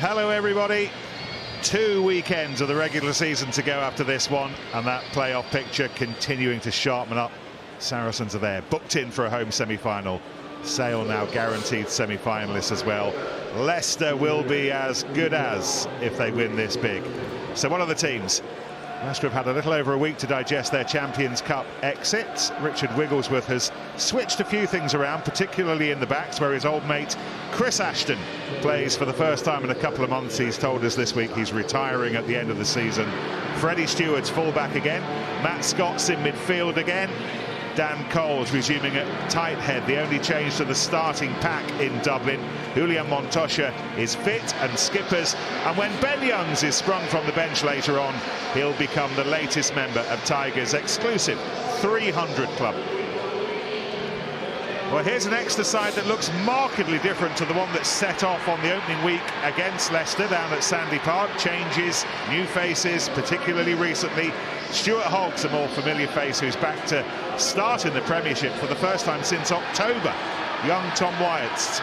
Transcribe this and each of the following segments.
Hello everybody, 2 weekends of the regular season to go after this one, and that playoff picture continuing to sharpen up. Saracens are there, booked in for a home semi-final. Sale now guaranteed semi-finalists as well. Leicester will be as good as if they win this big. So what are the teams? Leicester have had a little over a week to digest their Champions Cup exit. Richard Wigglesworth has switched a few things around, particularly in the backs, where his old mate Chris Ashton plays for the first time in a couple of months. He's told us this week he's retiring at the end of the season. Freddie Stewart's fullback again. Matt Scott's in midfield again. Dan Cole's resuming at tight head, the only change to the starting pack in Dublin. Julian Montoya is fit and skippers, and when Ben Youngs is sprung from the bench later on, he'll become the latest member of Tigers' exclusive 300 club. Well, here's an Exeter side that looks markedly different to the one that set off on the opening week against Leicester down at Sandy Park. Changes, new faces, particularly recently. Stuart Hogg's a more familiar face who's back to start in the Premiership for the first time since October. Young Tom Wyatt's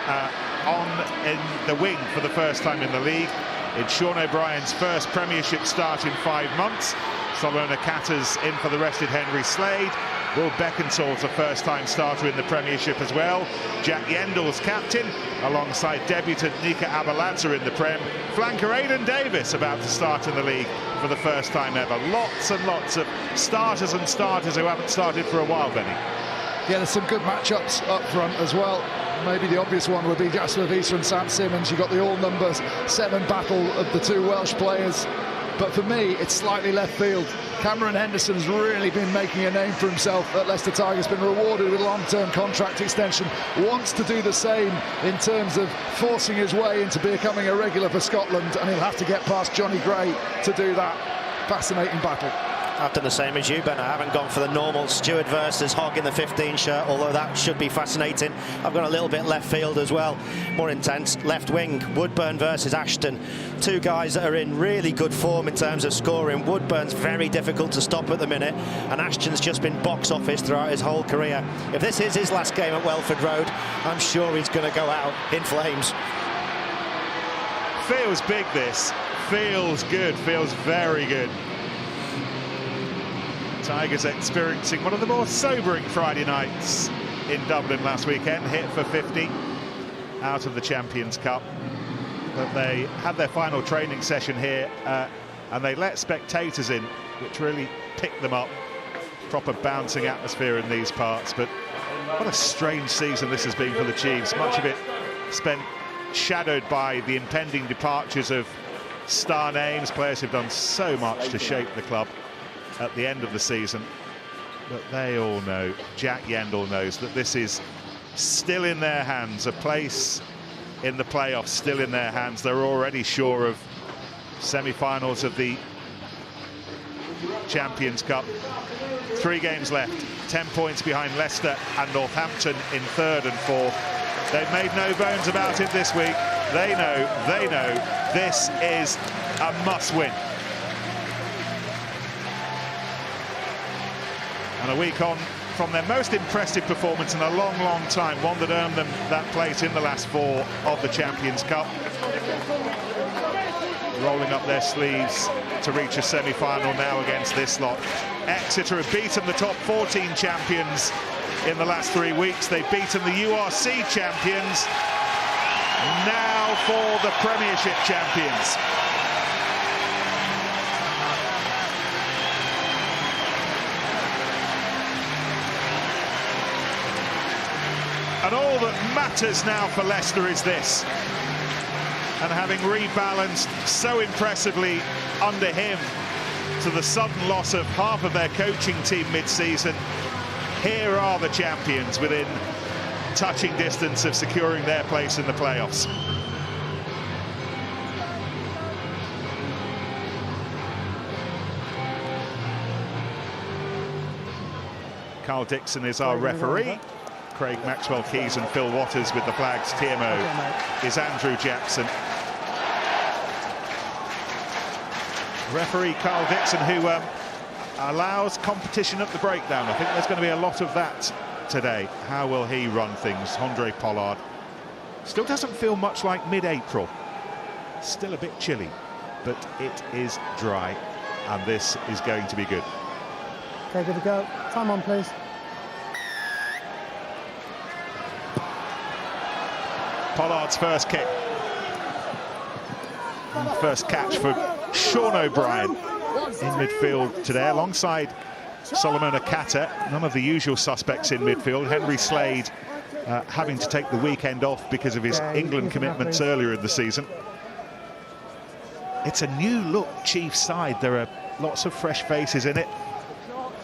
on in the wing for the first time in the league. It's Sean O'Brien's first Premiership start in 5 months. Solomon Akata's in for the rested Henry Slade. Will Beckensall's a first-time starter in the Premiership as well. Jack Yendel's captain, alongside debutant Nika Abaladze in the Prem. Flanker Aidan Davis about to start in the league for the first time ever. Lots and lots of starters and starters who haven't started for a while, Benny. Yeah, there's some good matchups up front as well. Maybe the obvious one would be Jasper Wiese and Sam Simmons. You've got the all-number 7 battle of the two Welsh players. But for me, it's slightly left field. Cameron Henderson's really been making a name for himself at Leicester Tigers, been rewarded with a long-term contract extension, wants to do the same in terms of forcing his way into becoming a regular for Scotland, and he'll have to get past Johnny Gray to do that. Fascinating battle. I've done the same as you, Ben. I haven't gone for the normal Stewart versus Hogg in the 15 shirt, although that should be fascinating. I've gone a little bit left field as well, more intense. Left wing, Woodburn versus Ashton. Two guys that are in really good form in terms of scoring. Woodburn's very difficult to stop at the minute, and Ashton's just been box office throughout his whole career. If this is his last game at Welford Road, I'm sure he's going to go out in flames. Feels big, this. Feels good, feels very good. Tigers experiencing one of the more sobering Friday nights in Dublin last weekend. Hit for 50 out of the Champions Cup. But they had their final training session here and they let spectators in, which really picked them up. Proper bouncing atmosphere in these parts. But what a strange season this has been for the Chiefs. Much of it spent shadowed by the impending departures of star names, players who've done so much to shape the club at the end of the season. But they all know, Jack Yendel knows, that this is still in their hands, a place in the playoffs still in their hands. They're already sure of semi-finals of the Champions Cup. 3 games left, 10 points behind Leicester and Northampton in 3rd and 4th. They've made no bones about it this week. They know this is a must-win. And a week on from their most impressive performance in a long, long time, one that earned them that place in the last 4 of the Champions Cup. Rolling up their sleeves to reach a semi-final now against this lot. Exeter have beaten the top 14 champions in the last 3 weeks. They've beaten the URC champions. Now for the Premiership champions. And all that matters now for Leicester is this. And having rebalanced so impressively under him to the sudden loss of half of their coaching team mid-season, here are the champions within touching distance of securing their place in the playoffs. Carl Dixon is our referee. Craig Maxwell-Keys and Phil Waters with the flags. TMO is Andrew Jackson. Referee Carl Dixon, who allows competition at the breakdown. I think there's going to be a lot of that today. How will he run things? Andre Pollard. Still doesn't feel much like mid-April. Still a bit chilly, but it is dry, and this is going to be good. Okay, good to go. Time on, please. Pollard's first kick. And first catch for Sean O'Brien in midfield today, alongside Solomon Akata. None of the usual suspects in midfield. Henry Slade having to take the weekend off because of his England commitments earlier in the season. It's a new look Chiefs side. There are lots of fresh faces in it.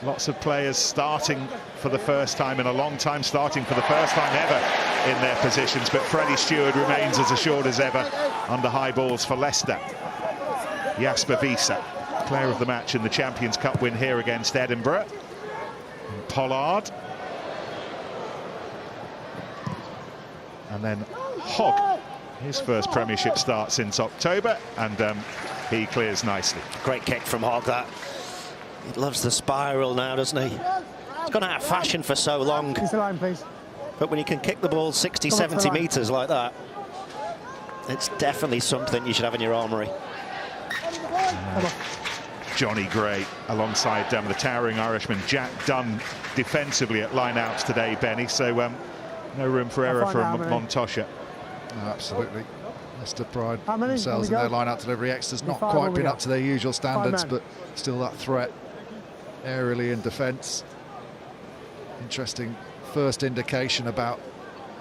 Lots of players starting for the first time in a long time, starting for the first time ever in their positions. But Freddie Stewart remains as assured as ever under high balls for Leicester. Jasper Wiese, player of the match in the Champions Cup win here against Edinburgh. And Pollard. And then Hogg, his first Premiership start since October, and he clears nicely. Great kick from Hogg, that. He loves the spiral now, doesn't he? He's gone out of fashion for so long. Use the line, please. But when you can kick the ball 60, 70 metres like that, it's definitely something you should have in your armoury. Johnny Gray alongside the towering Irishman Jack Dunn defensively at line-outs today, Benny, so no room for error from Montosha. No, absolutely. Leicester pride themselves in their line-out delivery. Exeter's not quite been up to their usual standards, but still that threat aerially in defence. Interesting first indication about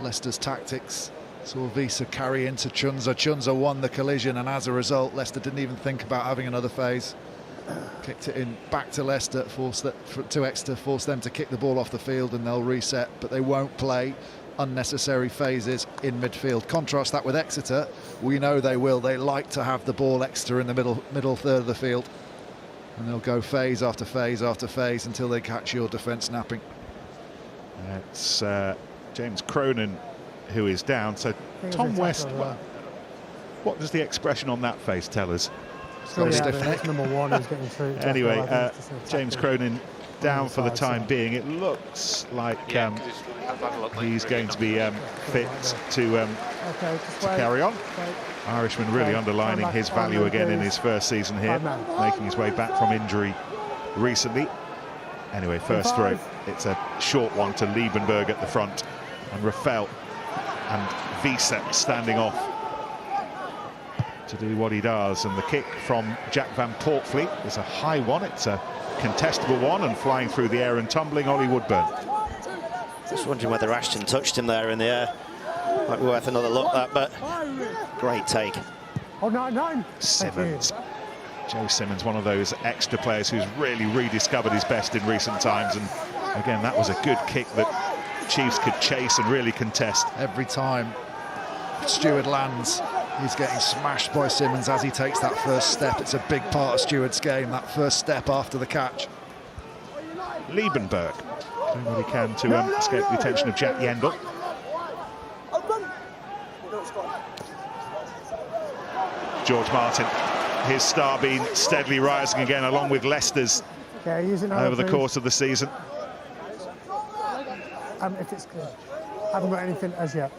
Leicester's tactics. Saw Wiese carry into Chunza. Chunza won the collision, and as a result, Leicester didn't even think about having another phase. Kicked it in back to Leicester, to Exeter, forced them to kick the ball off the field, and they'll reset, but they won't play unnecessary phases in midfield. Contrast that with Exeter. We know they will. They like to have the ball Exeter in the middle third of the field, and they'll go phase after phase after phase until they catch your defence napping. It's James Cronin who is down. So Tom West, what does the expression on that face tell us? Stiff neck. Number one is getting through. Anyway, James Cronin down for the time being. It looks like he's going to be fit to carry on. Irishman really underlining his value again in his first season here, making his way back from injury recently. Anyway, first throw, it's a short one to Liebenberg at the front, and Rafael and Wiese standing off to do what he does. And the kick from Jack Van Portfleet is a high one. It's a contestable one, and flying through the air and tumbling, Ollie Woodburn. Just wondering whether Ashton touched him there in the air. Might be worth another look, that, but great take. Simmons. Joe Simmons, one of those extra players who's really rediscovered his best in recent times, and again, that was a good kick that Chiefs could chase and really contest. Every time Stewart lands, he's getting smashed by Simmons as he takes that first step. It's a big part of Stewart's game, that first step after the catch. Liebenberg doing what he can to escape the attention of Jack Yendall. George Martin, his star being steadily rising again, along with Leicester's over the course of the season. If it's clear. I haven't got anything as yet.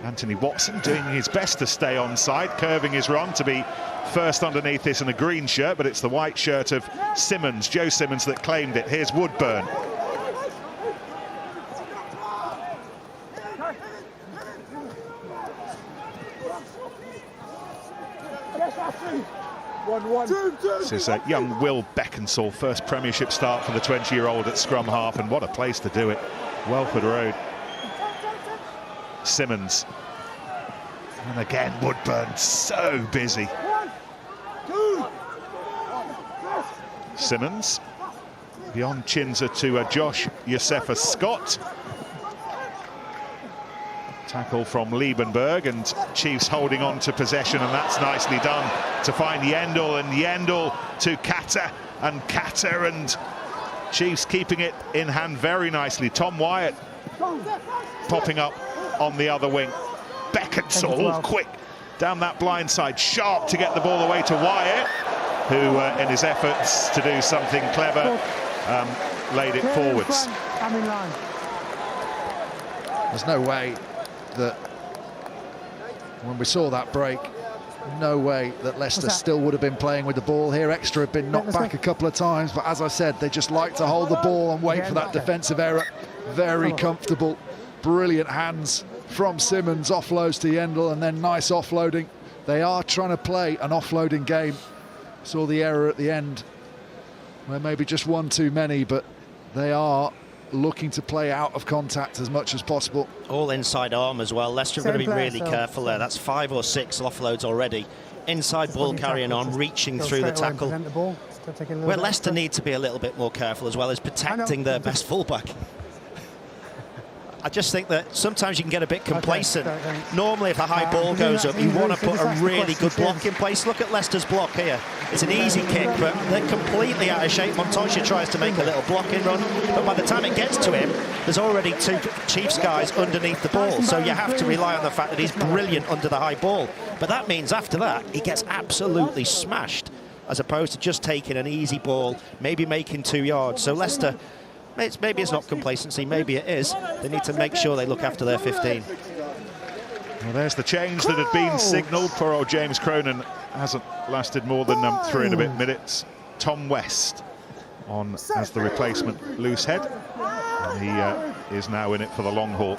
Anthony Watson doing his best to stay onside, curving his run to be first underneath this in a green shirt, but it's the white shirt of Simmons, Joe Simmons, that claimed it. Here's Woodburn. This is young Will Beckinsale, first Premiership start for the 20-year-old at scrum half, and what a place to do it. Welford Road. Simmons. And again, Woodburn, so busy. Simmons. Beyond Chinza to Josh Josefa Scott. Tackle from Liebenberg, and Chiefs holding on to possession, and that's nicely done to find Yendall, and Yendall to Kata, and Chiefs keeping it in hand very nicely. Tom Wyatt popping up on the other wing. Beckinsale, quick down that blind side, sharp to get the ball away to Wyatt, who in his efforts to do something clever laid it forwards. There's no way that When we saw that break, no way that Leicester still would have been playing with the ball here. Exeter have been knocked back a couple of times, but as I said, they just like to hold the ball and wait for that defensive error. Very comfortable, brilliant hands from Simmons, offloads to Yendel, and then nice offloading. They are trying to play an offloading game. Saw the error at the end, where maybe just one too many, but they are looking to play out of contact as much as possible. All inside arm as well. Leicester are going to be really careful there. That's 5 or 6 offloads already. Inside ball carrying on, reaching through the tackle. Where Leicester need to be a little bit more careful as well is protecting their best fullback. I just think that sometimes you can get a bit complacent. Normally, if a high ball goes up, you want to put a really good block in place. Look at Leicester's block here. It's an easy kick, but they're completely out of shape. Montoya tries to make a little blocking run, but by the time it gets to him, there's already 2 Chiefs guys underneath the ball. So you have to rely on the fact that he's brilliant under the high ball. But that means after that, he gets absolutely smashed, as opposed to just taking an easy ball, maybe making 2 yards. So Leicester, maybe it's not complacency, maybe it is. They need to make sure they look after their 15. Well, there's the change that had been signalled. Poor old James Cronin hasn't lasted more than 3 and a bit minutes. Tom West on as the replacement loose head. And he is now in it for the long haul.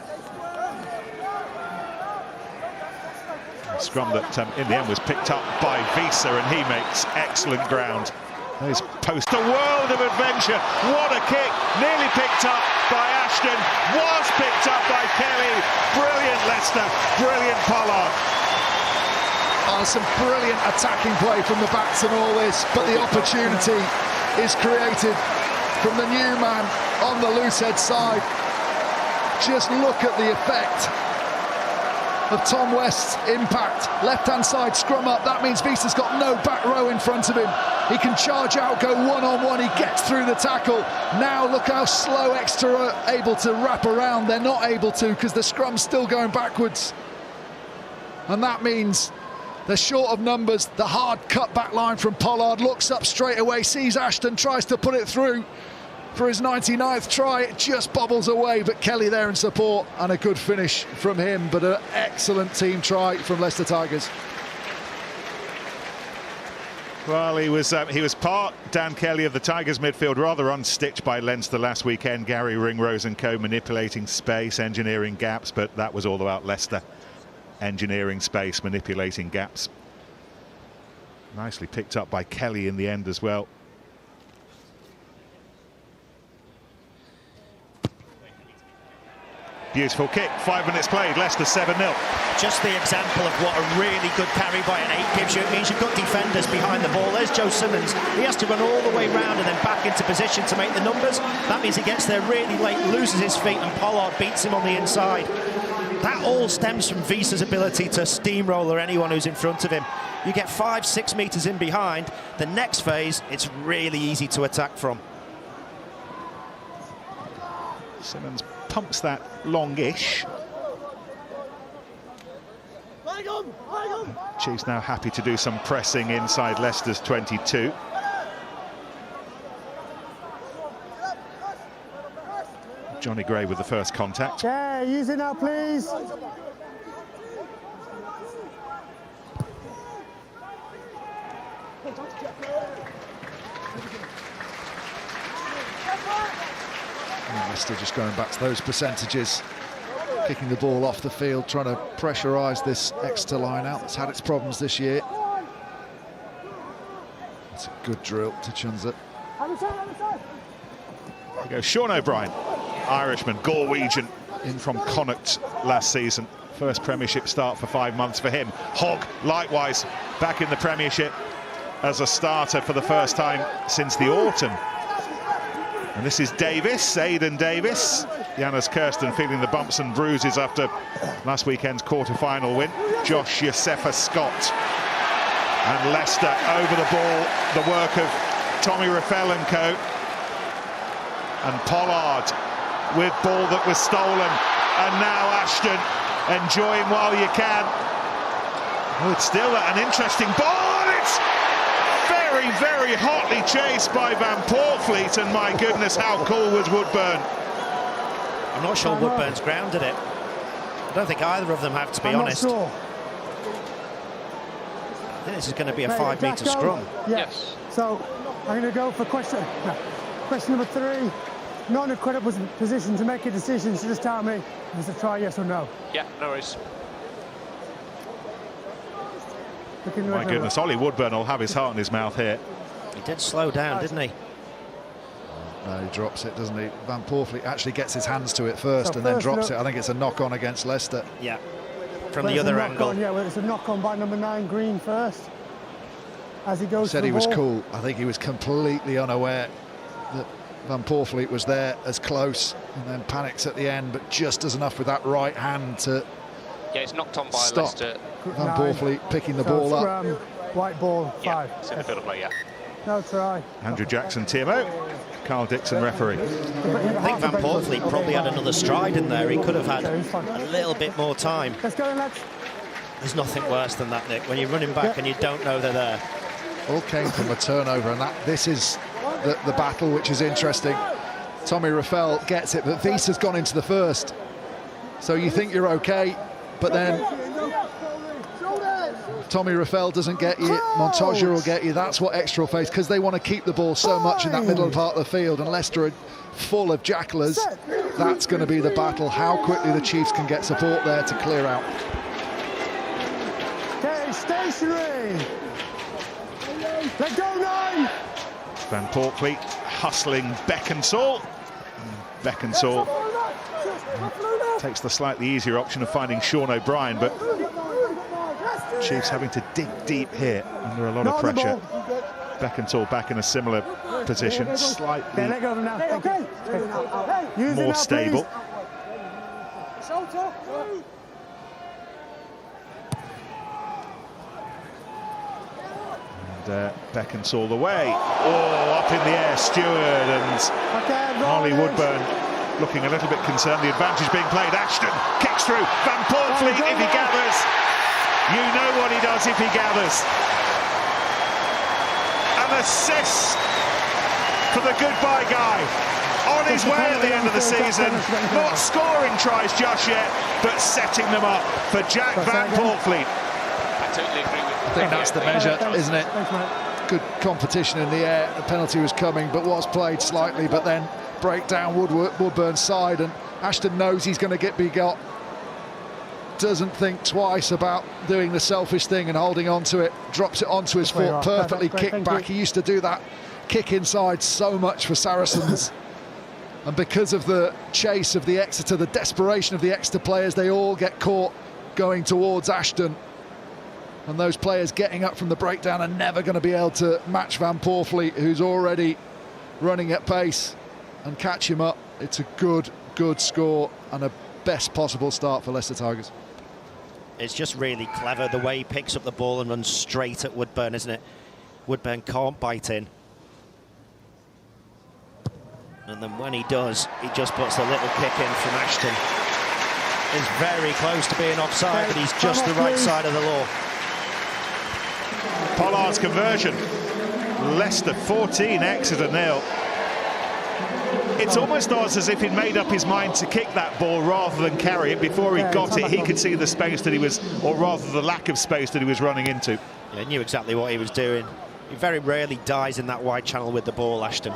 A scrum that in the end was picked up by Visa, and he makes excellent ground. His post, a world of adventure. What a kick! Nearly picked up by Ashton, was picked up by Kelly. Brilliant Leicester, brilliant Pollard. Some brilliant attacking play from the backs and all this, but the opportunity is created from the new man on the loose head side. Just look at the effect of Tom West's impact. Left-hand side scrum up, that means Visa's got no back row in front of him. He can charge out, go one-on-one, he gets through the tackle. Now look how slow Exeter are able to wrap around. They're not able to because the scrum's still going backwards. And that means they're short of numbers. The hard cut back line from Pollard, looks up straight away, sees Ashton, tries to put it through for his 99th try. It just bobbles away, but Kelly there in support, and a good finish from him, but an excellent team try from Leicester Tigers. Well, he was part, Dan Kelly, of the Tigers midfield, rather unstitched by Leinster last weekend. Gary Ringrose and co manipulating space, engineering gaps, but that was all about Leicester. Engineering space, manipulating gaps. Nicely picked up by Kelly in the end as well. Beautiful kick, 5 minutes played, Leicester 7-0. Just the example of what a really good carry by an 8 gives you. It means you've got defenders behind the ball. There's Joe Simmons. He has to run all the way round and then back into position to make the numbers. That means he gets there really late, loses his feet, and Pollard beats him on the inside. That all stems from Visa's ability to steamroller anyone who's in front of him. You get 5-6 metres in behind, the next phase, it's really easy to attack from. Simmons pumps that longish. Chiefs now happy to do some pressing inside Leicester's 22. Johnny Gray with the first contact. Yeah, use it now, please. Leicester just going back to those percentages, kicking the ball off the field, trying to pressurise this Exeter line out that's had its problems this year. That's a good drill to Chunza. There we go, Sean O'Brien, Irishman, Galwegian, in from Connacht last season. First Premiership start for 5 months for him. Hogg, likewise, back in the Premiership as a starter for the first time since the autumn. And this is Davis, Aidan Davis. Janus Kirsten feeling the bumps and bruises after last weekend's quarter-final win. Josh Josefa Scott. And Leicester over the ball, the work of Tommy Raffel and co. And Pollard with ball that was stolen. And now Ashton, enjoying while you can. Oh, it's still an interesting ball, and it's very, very hotly chased by Van Poortvliet, and my goodness, how cool was Woodburn. I'm not sure Woodburn's grounded it. I don't think either of them have, to be honest. Not sure. I think this is going to be a 5-metre scrum. Yeah. Yes. So I'm going to go for question number 3. Not in a credible position to make a decision, so just tell me if it's a try, yes or no. Yeah, no worries. My goodness, Ollie Woodburn will have his heart in his mouth here. He did slow down, didn't he? No, he drops it, doesn't he? Van Poortvliet actually gets his hands to it first and then drops it. I think it's a knock-on against Leicester. Yeah, from the other angle. Yeah, well, it's a knock-on by number 9, Green, first. As he goes. Said he was cool. I think he was completely unaware that Van Poortvliet was there as close, and then panics at the end, but just does enough with that right hand to it's knocked on by stop Leicester. Van Poortvliet picking the ball up. White ball, 5. Yeah, it's in the field of play, yeah. No try. Andrew Jackson, TMO. Carl Dixon, referee. I think Van Poortvliet probably had another stride in there. He could have had a little bit more time. Let's go, lads. There's nothing worse than that, Nick, when you're running back and you don't know they're there. All came from a turnover, and this is the battle, which is interesting. Tommy Raffel gets it, but Wieser's gone into the first. So you think you're okay, but then Tommy Raffel doesn't get you, Montoya will get you. That's what Exeter will face, because they want to keep the ball so much in that middle part of the field, and Leicester are full of jacklers. That's going to be the battle, how quickly the Chiefs can get support there to clear out. Okay, stationary. Let go, 9. Van Poortvliet hustling Beckinsale. Beckinsale takes the slightly easier option of finding Sean O'Brien, but Chiefs having to dig deep here under a lot of pressure. Beckinsale back in a similar position, slightly more stable. And Beckinsale the way. Oh, up in the air, Stewart and Ollie Woodburn looking a little bit concerned. The advantage being played. Ashton kicks through. Van Poortvliet, if he gathers. You know what he does if he gathers. An assist for the goodbye guy. On his way at the end of the season. Not scoring tries just yet, but setting them up for Jack Van Poortvliet. I totally agree with you. I think that's the measure, isn't it? Good competition in the air. The penalty was coming, but was played slightly, but then break down Woodburn's side, and Ashton knows he's going to be got. Doesn't think twice about doing the selfish thing and holding on to it. Drops it onto his foot, perfectly kicked back. He used to do that kick inside so much for Saracens. And because of the chase of the Exeter, the desperation of the Exeter players, they all get caught going towards Ashton. And those players getting up from the breakdown are never going to be able to match Van Poortvliet, who's already running at pace, and catch him up. It's a good score and a best possible start for Leicester Tigers. It's just really clever the way he picks up the ball and runs straight at Woodburn, isn't it? Woodburn can't bite in. And then when he does, he just puts the little kick in from Ashton. He's very close to being offside, but he's just the right side of the law. Pollard's conversion. Leicester 14, Exeter 0. It's almost as if he'd made up his mind to kick that ball rather than carry it. Before he got it, he could see the space that he was, or rather the lack of space that he was running into. Yeah, he knew exactly what he was doing. He very rarely dies in that wide channel with the ball, Ashton.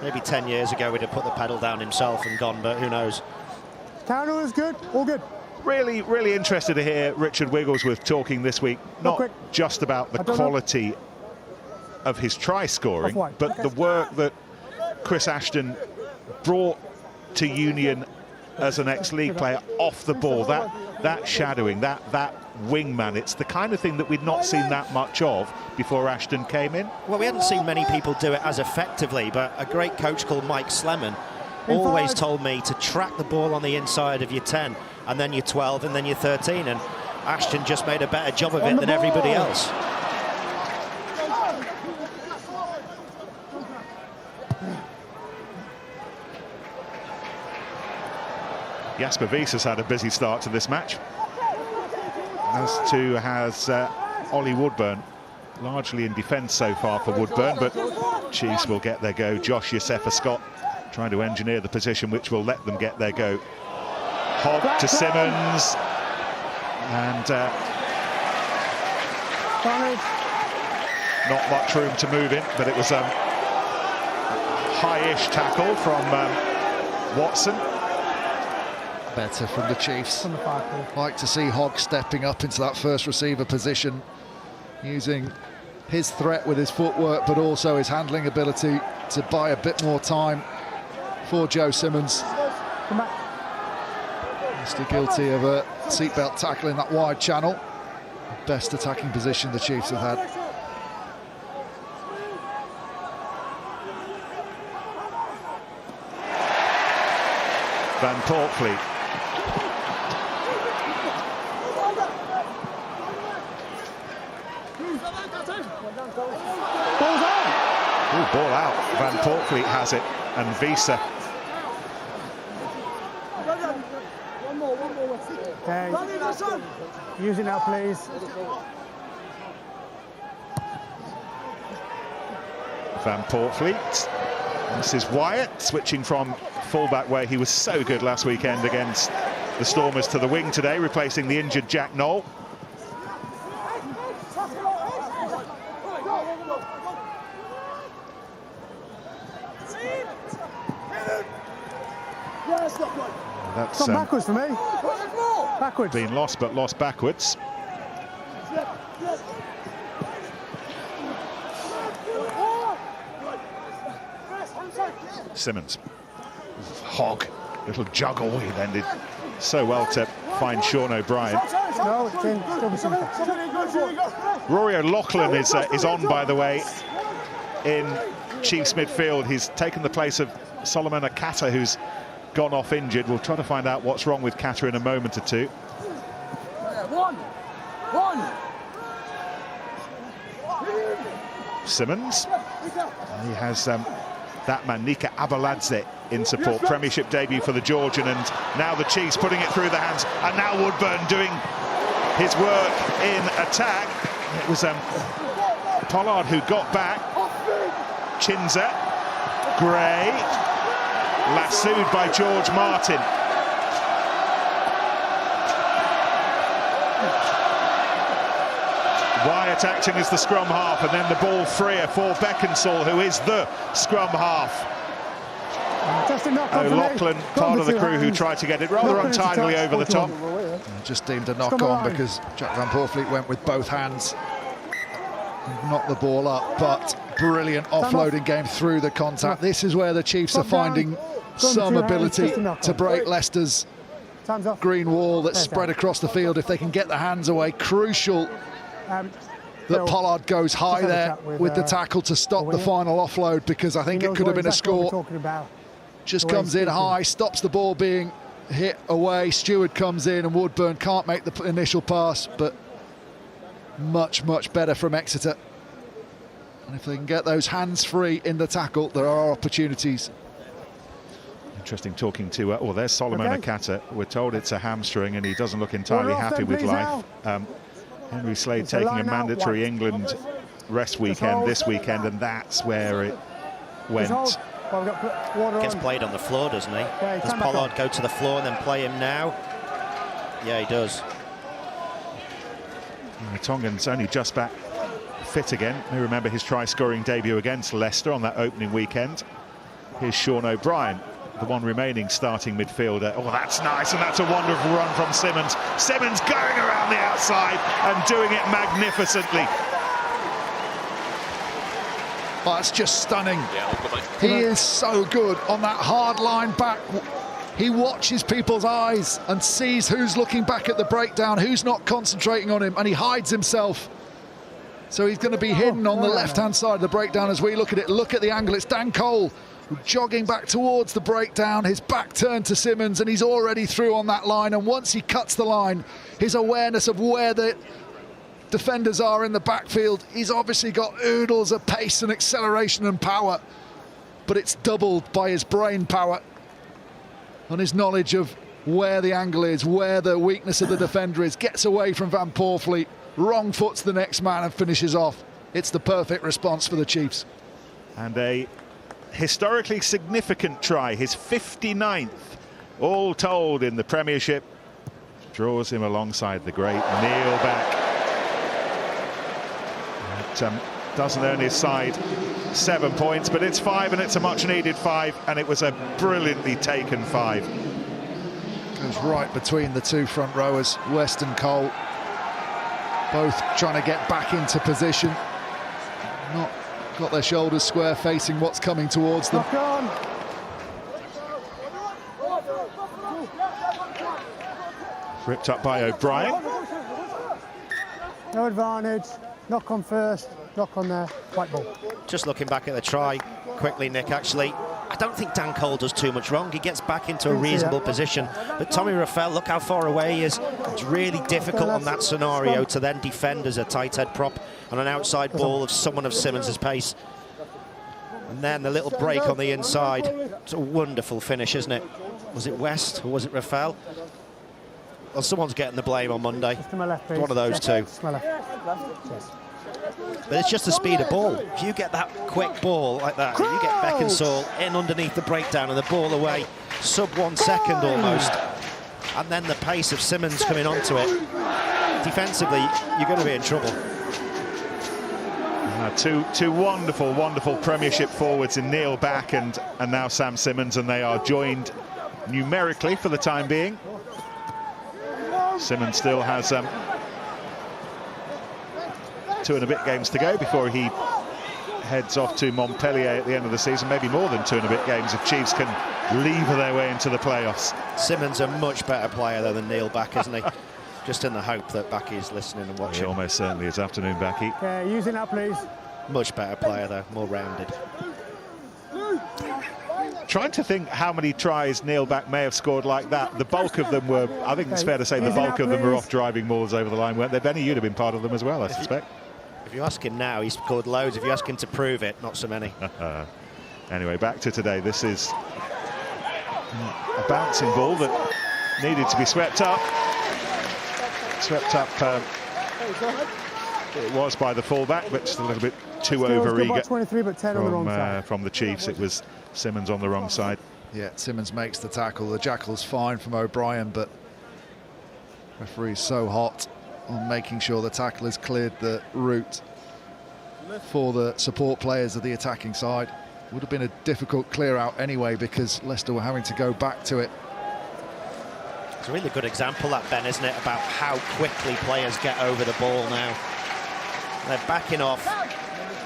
Maybe 10 years ago he'd have put the pedal down himself and gone, but who knows. Counter is good, all good. Really interested to hear Richard Wigglesworth talking this week, not just about the quality of his try scoring, but the work that Chris Ashton brought to Union as an ex-league player off the ball, that shadowing, that wingman. It's the kind of thing that we'd not seen that much of before Ashton came in. Well, we hadn't seen many people do it as effectively, but a great coach called Mike Slemon always told me to track the ball on the inside of your 10 and then your 12 and then your 13, and Ashton just made a better job of it than everybody else. Jasper Wieser's had a busy start to this match, as too has Ollie Woodburn, largely in defence so far for Woodburn, but Chiefs will get their go. Josh Yosefa Scott trying to engineer the position which will let them get their go Hogg to Simmons, and not much room to move in, but it was a high-ish tackle from Watson. Better from the Chiefs. Like to see Hogg stepping up into that first receiver position, using his threat with his footwork, but also his handling ability to buy a bit more time for Joe Simmons. Still guilty of a seatbelt tackle in that wide channel. Best attacking position the Chiefs have had. Van Portfleet. Ooh, ball out. Van Portfleet has it, and Visa. Okay. Use it now, please. Van Portfleet. This is Wyatt switching from fullback, where he was so good last weekend against the Stormers, to the wing today, replacing the injured Jack Knoll. That's Gone backwards for me. Backwards. Been lost, but lost backwards. Simmons. Hogg. Little juggle. He then did so well to find Sean O'Brien. No, it's in. Rory O'Loughlin is on, by the way, in Chiefs midfield. He's taken the place of Solomon Akata, who's gone off injured. We'll try to find out what's wrong with Kata in a moment or two. Simmons. He has that man, Nika Abaladze, in support. Premiership debut for the Georgian, and now the Chiefs putting it through the hands, and now Woodburn doing his work in attack. It was Pollard who got back. Chinza, Gray, lassoed by George Martin. Wyatt acting as the scrum half, and then the ball freer for Beckinsale, who is the scrum half. O'Loughlin, part of the crew who tried to get it rather untidily over the top. Just deemed a knock on because Jack Van Portfleet went with both hands. Knocked the ball up, but brilliant offloading game through the contact. This is where the Chiefs are finding some ability to break Leicester's green wall that's spread across the field. If they can get the hands away, crucial that Pollard goes high there with the tackle to stop the final offload, because I think it could have been a score. Just comes in high, stops the ball being hit away. Stewart comes in and Woodburn can't make the initial pass, but much better from Exeter. And if they can get those hands free in the tackle, there are opportunities. Interesting talking to, there's Solomon Akata. We're told it's a hamstring and he doesn't look entirely happy with life. Henry Slade taking a mandatory England rest weekend this weekend, and that's where it went. Gets played on the floor, doesn't he? Does Pollard go to the floor and then play him now? Yeah, he does. Tongan's only just back fit again. You remember his try-scoring debut against Leicester on that opening weekend. Here's Sean O'Brien, the one remaining starting midfielder. Oh, that's nice, and that's a wonderful run from Simmons. Simmons going around the outside and doing it magnificently. Oh, that's just stunning. He is so good on that hard line back. He watches people's eyes and sees who's looking back at the breakdown, who's not concentrating on him, and he hides himself. So he's going to be hidden on the left-hand side of the breakdown as we look at it. Look at the angle. It's Dan Cole jogging back towards the breakdown, his back turned to Simmons, and he's already through on that line. And once he cuts the line, his awareness of where the defenders are in the backfield, he's obviously got oodles of pace and acceleration and power, but it's doubled by his brain power and his knowledge of where the angle is, where the weakness of the defender is. Gets away from Van Portfleet, wrong foot to the next man and finishes off. It's the perfect response for the Chiefs. And a historically significant try, his 59th all told in the Premiership. Draws him alongside the great Neil back. Doesn't earn his side 7 points, but it's 5, and it's a much needed 5, and it was a brilliantly taken 5. Goes right between the two front rowers, West and Cole, both trying to get back into position. Not got their shoulders square, facing what's coming towards them. Knock on. Ripped up by O'Brien. No advantage. Knock on first. Knock on there. White ball. Just looking back at the try quickly, Nick, actually, I don't think Dan Cole does too much wrong. He gets back into a reasonable position. But Tommy Raffel, look how far away he is. It's really difficult on that scenario to then defend as a tight head prop on an outside ball of someone of Simmons' pace. And then the little break on the inside. It's a wonderful finish, isn't it? Was it West or was it Raffel? Well, someone's getting the blame on Monday. Just to my left, please. One of those two. To my left. Yes. But it's just the speed of ball. If you get that quick ball like that, you get Beckinsale in underneath the breakdown and the ball away, sub 1 second almost, and then the pace of Simmons coming onto it, defensively, you're going to be in trouble. Two wonderful Premiership forwards in Neil Back and now Sam Simmons, and they are joined numerically for the time being. Simmons still has 2 and a bit games to go before he heads off to Montpellier at the end of the season. Maybe more than 2 and a bit games if Chiefs can lever their way into the playoffs. Simmons a much better player though than Neil Back, isn't he? Just in the hope that Backy's listening and watching. He almost certainly is. Afternoon, Backy. Okay, using that, please. Much better player though, more rounded. Trying to think how many tries Neil Back may have scored like that. The bulk of them were, I think it's fair to say, the bulk of them were off driving mauls over the line, weren't they? Benny, you'd have been part of them as well, I suspect. If you ask him now, he's scored loads. If you ask him to prove it, not so many. Anyway, back to today. This is a bouncing ball that needed to be swept up. Swept up, it was by the fullback, but just a little bit too over-eager 23, but 10 on the wrong side. From the Chiefs. It was Simmons on the wrong side. Yeah, Simmons makes the tackle. The jackal's fine from O'Brien, but referee's so hot on making sure the tackle has cleared the route for the support players of the attacking side. Would have been a difficult clear out anyway because Leicester were having to go back to it. It's a really good example, that, Ben, isn't it, about how quickly players get over the ball now. They're backing off,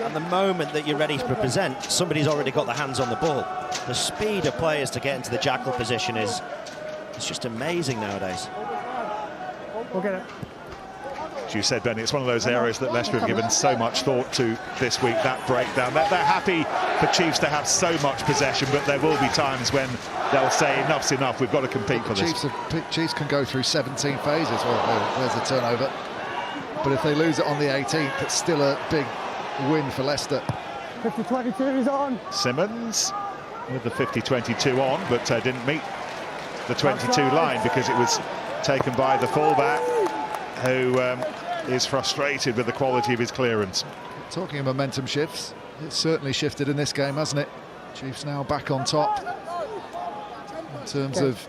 and the moment that you're ready to present, somebody's already got their hands on the ball. The speed of players to get into the jackal position is just amazing nowadays. We'll get it. As you said, Benny, it's one of those areas that Leicester have given so much thought to this week, that breakdown. They're happy for Chiefs to have so much possession, but there will be times when they'll say enough's enough, we've got to compete for this. Chiefs can go through 17 phases. Well, there's a turnover. But if they lose it on the 18th, it's still a big win for Leicester. 50-22 is on. Simmons with the 50-22 on, but didn't meet the 22 line because it was taken by the fullback, who is frustrated with the quality of his clearance. Talking of momentum shifts, it's certainly shifted in this game, hasn't it? Chiefs now back on top in terms of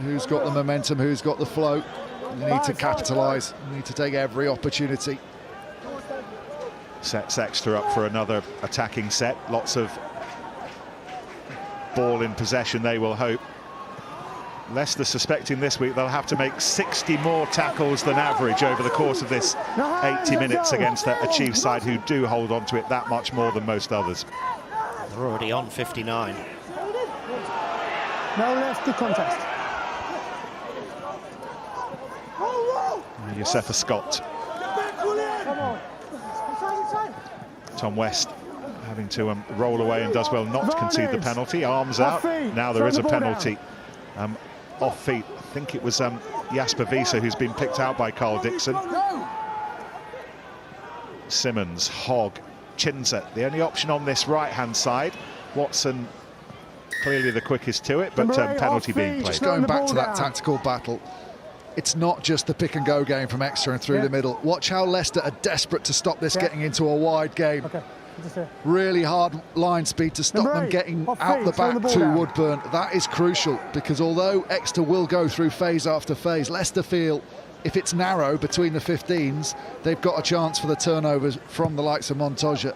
who's got the momentum, who's got the flow. You need to capitalise, you need to take every opportunity. Sets Exeter up for another attacking set. Lots of ball in possession, they will hope. Leicester suspecting this week they'll have to make 60 more tackles than average over the course of this 80 minutes against a Chiefs side who do hold on to it that much more than most others. They're already on 59. No Leicester contest. Yosefa Scott. Tom West having to roll away and does well not to concede the penalty. Arms out. Now there is a penalty. Off feet. I think it was Jasper Wiese who's been picked out by Carl Dixon. Simmons, Hogg, Chinza. The only option on this right-hand side. Watson clearly the quickest to it, but penalty being played. Just going back to that tactical battle. It's not just the pick-and-go game from Exeter and through the middle. Watch how Leicester are desperate to stop this getting into a wide game. really hard line speed to stop them getting out the back to Woodburn. That is crucial, because although Exeter will go through phase after phase, Leicester feel if it's narrow between the 15s, they've got a chance for the turnovers from the likes of Montoya.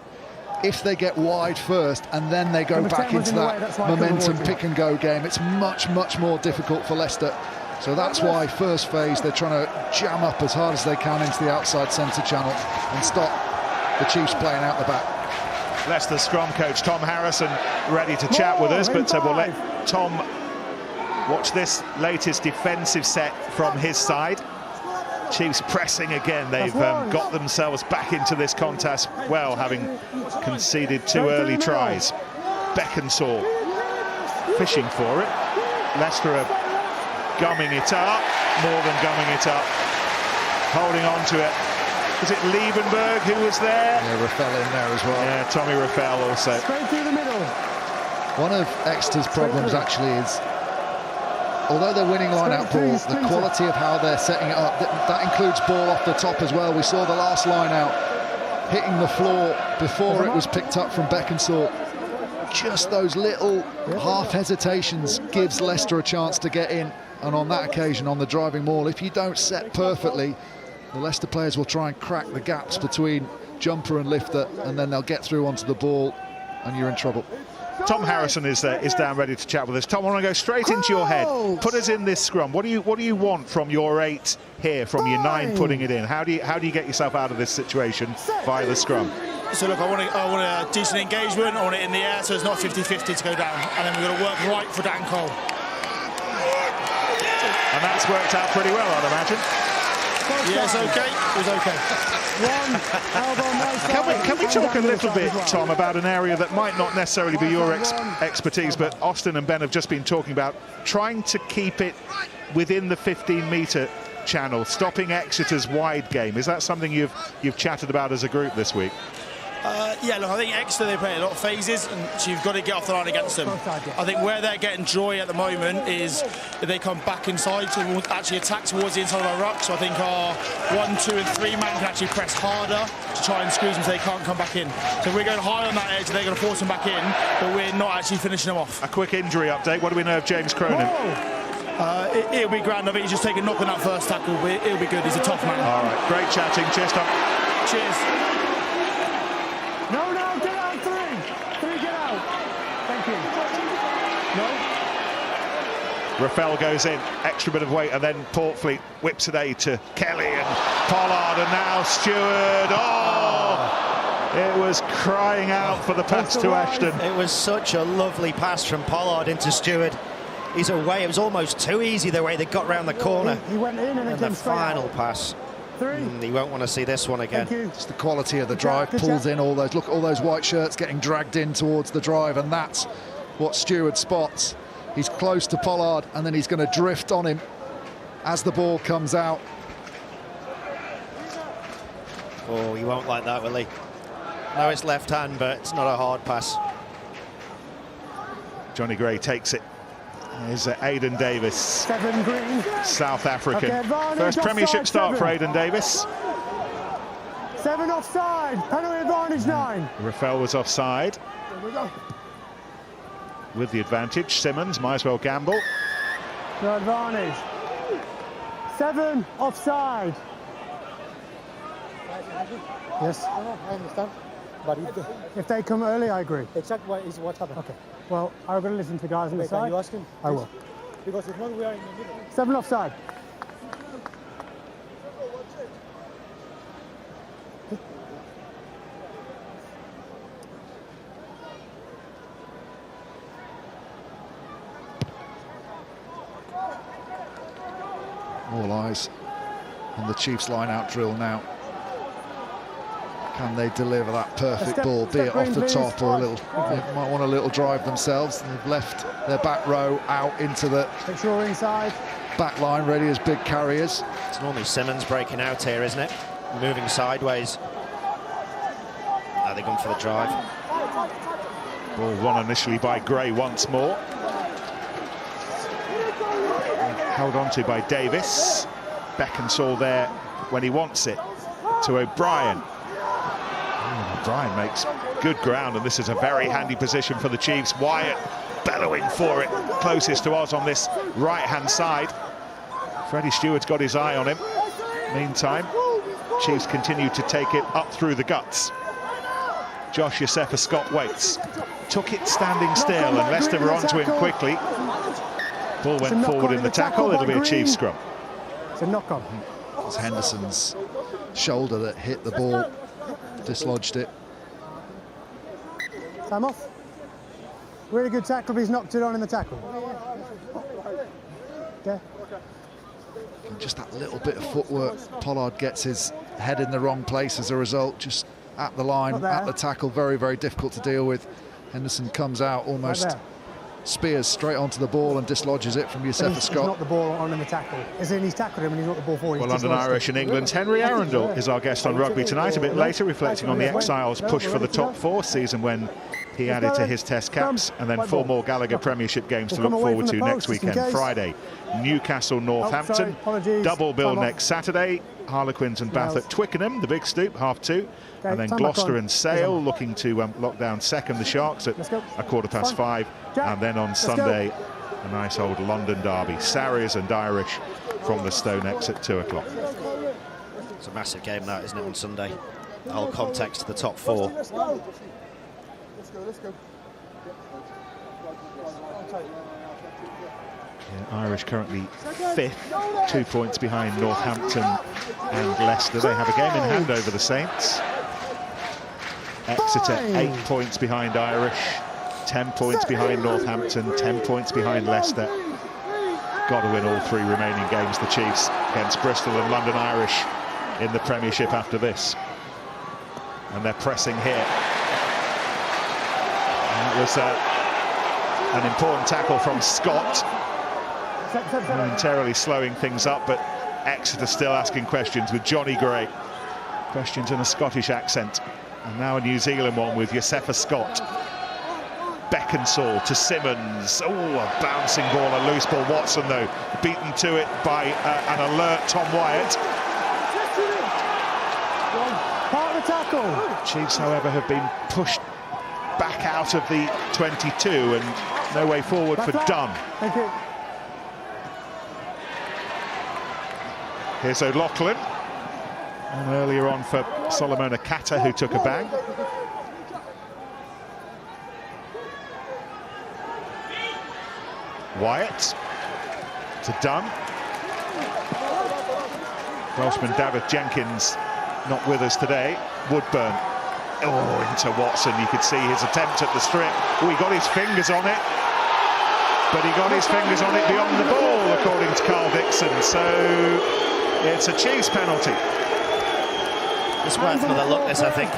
If they get wide first and then they go back into that momentum pick-and-go game, it's much, much more difficult for Leicester. So that's why first phase they're trying to jam up as hard as they can into the outside centre channel and stop the Chiefs playing out the back. Leicester scrum coach Tom Harrison ready to chat with us, but we'll let Tom watch this latest defensive set from his side. Chiefs pressing again. They've got themselves back into this contest well, having conceded 2 early tries. Beckinsale fishing for it. Leicester are gumming it up, more than gumming it up, holding on to it. Was it Liebenberg who was there? Yeah, Raffel in there as well. Yeah, Tommy Raffel also. Straight through the middle. One of Exeter's problems actually is, although they're winning line-out ball, the quality of how they're setting it up, that includes ball off the top as well. We saw the last line-out hitting the floor before it was picked up from Beckinsale. Just those little half hesitations gives Leicester a chance to get in, and on that occasion, on the driving maul, if you don't set perfectly, the Leicester players will try and crack the gaps between jumper and lifter, and then they'll get through onto the ball, and you're in trouble. Tom Harrison is down ready to chat with us. Tom, I want to go straight into your head. Put us in this scrum. What do you want from your 8 here, from your 9 putting it in? How do you get yourself out of this situation via the scrum? So look, I want a decent engagement. I want it in the air, so it's not 50-50 to go down. And then we've got to work right for Dan Cole. And that's worked out pretty well, I'd imagine. Yeah, it's okay. It was okay. Can we talk a little bit, Tom, about an area that might not necessarily be your expertise, but Austin and Ben have just been talking about trying to keep it within the 15-metre channel, stopping Exeter's wide game. Is that something you've chatted about as a group this week? Yeah, look, I think Exeter, they play a lot of phases, and so you've got to get off the line against them. I think where they're getting joy at the moment is if they come back inside to actually attack towards the inside of our ruck. So I think our 1, 2 and 3 man can actually press harder to try and squeeze them so they can't come back in. So we're going high on that edge, they're going to force them back in, but we're not actually finishing them off. A quick injury update. What do we know of James Cronin? It'll be grand. I think he's just taking a knock on that first tackle, but it'll be good. He's a tough man. All right, great chatting. Cheers, Tom. Cheers. No, get out, 3. 3, get out. Thank you. No. Raffel goes in, extra bit of weight, and then Portfleet whips it to Kelly and Pollard, and now Stewart. Oh! It was crying out for the pass to Ashton. It was such a lovely pass from Pollard into Stewart. He's away. It was almost too easy the way they got round the corner. He went in and the final pass. 3. He won't want to see this one again. It's the quality of the drive, pulls in all those, look, all those white shirts getting dragged in towards the drive, and that's what Stewart spots. He's close to Pollard, and then he's going to drift on him as the ball comes out. Oh, he won't like that, will he? No, it's left hand, but it's not a hard pass. Johnny Gray takes it. Here's Aidan Davis, 7 green. South African. Okay, First Premiership start for Aidan Davis. 7 offside, penalty advantage 9. Raffel was offside. There we go. With the advantage, Simmons might as well gamble. No advantage. 7 offside. Yes. I understand. But if they come early, I agree. Exactly what happened. Okay. Well, I'm going to listen to the guys on the side. Can you ask him? I will. Because if not, we are in the middle. 7 offside. All eyes on the Chiefs line-out drill now. Can they deliver that perfect ball, be it off the top or a little, they might want a little drive themselves. They've left their back row out into the back line, ready as big carriers. It's normally Simmons breaking out here, isn't it? Moving sideways. Now they're going for the drive. Ball won initially by Gray once more. Held on to by Davis. Beckinsale there when he wants it to O'Brien. O'Brien makes good ground, and this is a very handy position for the Chiefs. Wyatt bellowing for it, closest to us on this right-hand side. Freddie Stewart's got his eye on him. Meantime, Chiefs continue to take it up through the guts. Josh Yosefa-Scott waits. Took it standing still, and Leicester were onto him quickly. Ball went forward in the tackle. It'll be a Chiefs scrum. It's a knock-on. It was Henderson's shoulder that hit the ball, dislodged it. Time off. Really good tackle, but he's knocked it on in the tackle. Okay. And just that little bit of footwork. Pollard gets his head in the wrong place as a result, just at the line, at the tackle. Very, very difficult to deal with. Henderson comes out, almost spears straight onto the ball and dislodges it from Yosefa-Scott. He's not the ball on in the tackle. As in, he's tackled him and he's not the ball for him. Well, London Irish and England's Henry Arundel is our guest on Rugby Tonight. A bit later, reflecting on the Exiles' push for the top four season when he added to his test caps, and then 4 more Gallagher Premiership games to look forward to next weekend. Friday, Newcastle, Northampton, double bill next Saturday. Harlequins and Bath at Twickenham, the big stoop, 2:30. And then Gloucester and Sale looking to lock down second, the Sharks, at 5:15. And then on Sunday, a nice old London derby, Sarries and Irish from the Stone X at 2 o'clock. It's a massive game, that, isn't it, on Sunday? The whole context of the top 4. Let's go. Yeah, Irish currently 5th, 2 points behind Northampton and Leicester. They have a game in hand over the Saints. Exeter 8 points behind Irish, 10 points behind Northampton, 10 points behind Leicester. Got to win all 3 remaining games, the Chiefs, against Bristol and London Irish in the Premiership after this. And they're pressing here. And it was an important tackle from Scott, momentarily slowing things up, but Exeter still asking questions with Johnny Gray. Questions in a Scottish accent. And now a New Zealand one with Yosefa-Scott. Beckinsale to Simmons. Oh, a bouncing ball, a loose ball. Watson, though, beaten to it by an alert Tom Wyatt. Part of the tackle. Chiefs, however, have been pushed back out of the 22 and no way forward for Dunn. Thank you. Here's O'Loughlin. And earlier on for Solomon Akata, who took a bang. Wyatt to Dunn. Welshman David Jenkins not with us today. Woodburn. Oh, into Watson. You could see his attempt at the strip. Oh, he got his fingers on it. But he got his fingers on it beyond the ball, according to Carl Dixon. So it's a Chiefs penalty. It's worth another look, this, I think.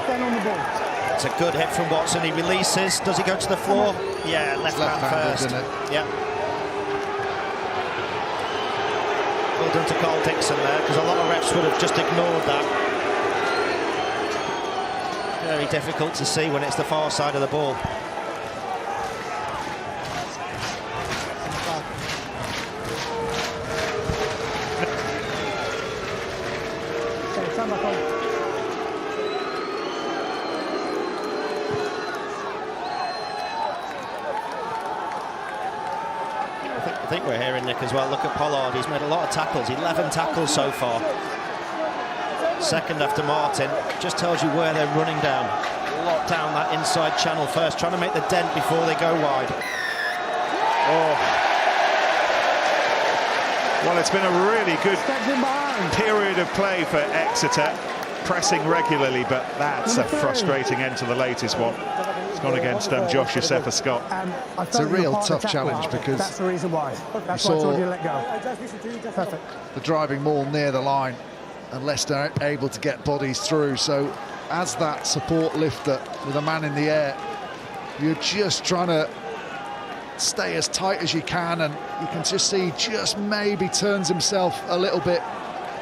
It's a good hit from Watson. He releases. Does he go to the floor? Yeah, left hand first. Yeah. Well done to Carl Dixon there, because a lot of refs would have just ignored that. Very difficult to see when it's the far side of the ball. I think we're hearing, Nick, as well. Look at Pollard. He's made a lot of tackles. 11 tackles so far. Second after Martin. Just tells you where they're running down. Lock down that inside channel first, trying to make the dent before they go wide. Oh. Well, it's been a really good period of play for Exeter, pressing regularly, but that's a frustrating end to the latest one. It's gone against Josh Yosefa-Scott. It's a real tough challenge because that's the reason why. That's why I told you to let go. Perfect. The driving maul near the line, and Leicester able to get bodies through. So as that support lifter with a man in the air, you're just trying to stay as tight as you can, and you can just see just maybe turns himself a little bit.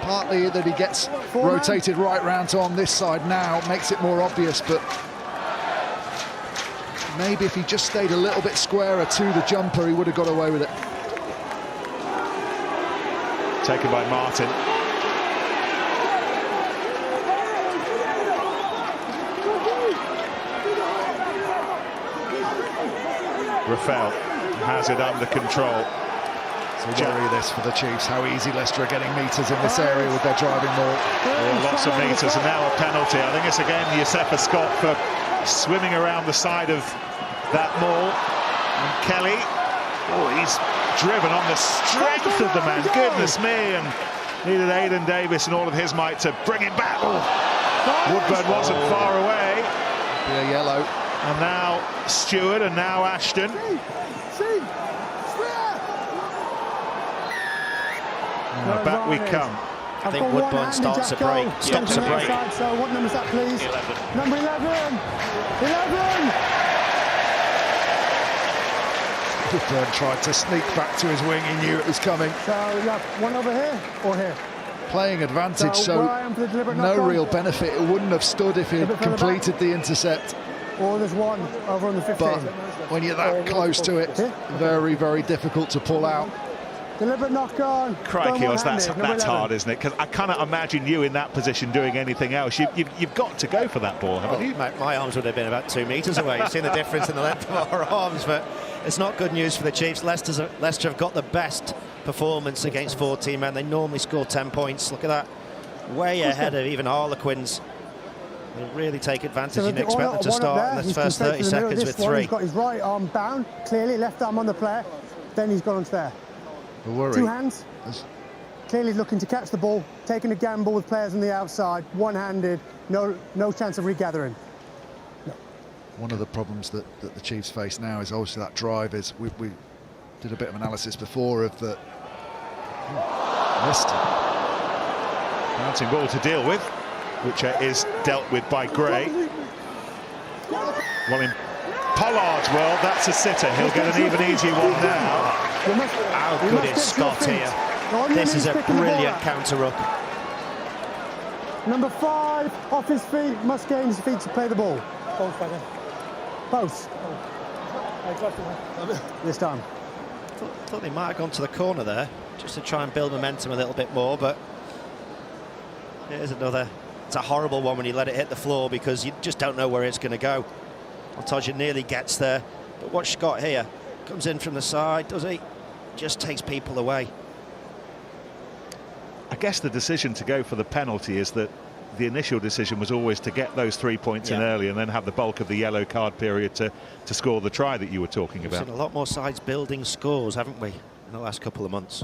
Partly that he gets rotated right round to on this side now, makes it more obvious, but maybe if he just stayed a little bit squarer to the jumper, he would have got away with it. Taken by Martin. Rafael has it under control. It's a worry this for the Chiefs, how easy Leicester are getting metres in this area with their driving maul. Lots of metres, and now a penalty. I think it's again Youssefa Scott for swimming around the side of that maul. And Kelly, he's driven on the strength of the man. Goodness me, and needed Aidan Davis and all of his might to bring him back. Woodburn wasn't far away. Be a yellow. And now Stewart, and now Ashton. Back we come. I think Woodburn stops a break. So what number is that, please? 11. Number 11. 11. Woodburn tried to sneak back to his wing. He knew it was coming. So you have one over here or here? Playing advantage, so no real benefit. It wouldn't have stood if he had completed the intercept. Or there's one over on the 15. But when you're that close to it, very, very difficult to pull out. Deliberate knock on. Crikey, that's hard, isn't it? Because I cannot imagine you in that position doing anything else. You've got to go for that ball, haven't you? My arms would have been about 2 metres away. You've seen the difference in the length of our arms, but it's not good news for the Chiefs. Leicester have got the best performance against 14 men. They normally score 10 points. Look at that, way ahead of even Harlequins. They really take advantage. You expect them to start in the first 30 seconds with 3. He's got his right arm bound, clearly left arm on the player. Then he's gone onto there. The worry. 2 hands. Clearly looking to catch the ball, taking a gamble with players on the outside, one-handed, no chance of regathering. No. One of the problems that the Chiefs face now is obviously that drive. Is we did a bit of analysis before of the missed Bouncing ball to deal with, which is dealt with by Gray. Well, in Pollard's world, that's a sitter. He'll get an even easier one now. How good is Scott here? This is a brilliant counter-ruck. Number 5, off his feet, must gain his feet to play the ball. Post. This time. Thought they might have gone to the corner there, just to try and build momentum a little bit more, but here's another. It's a horrible one when you let it hit the floor because you just don't know where it's going to go. Montoya nearly gets there, but watch Scott here. Comes in from the side, does he? Just takes people away. I guess the decision to go for the penalty is that the initial decision was always to get those 3 points in early and then have the bulk of the yellow card period to score the try that you were talking about. We've seen a lot more sides building scores, haven't we, in the last couple of months?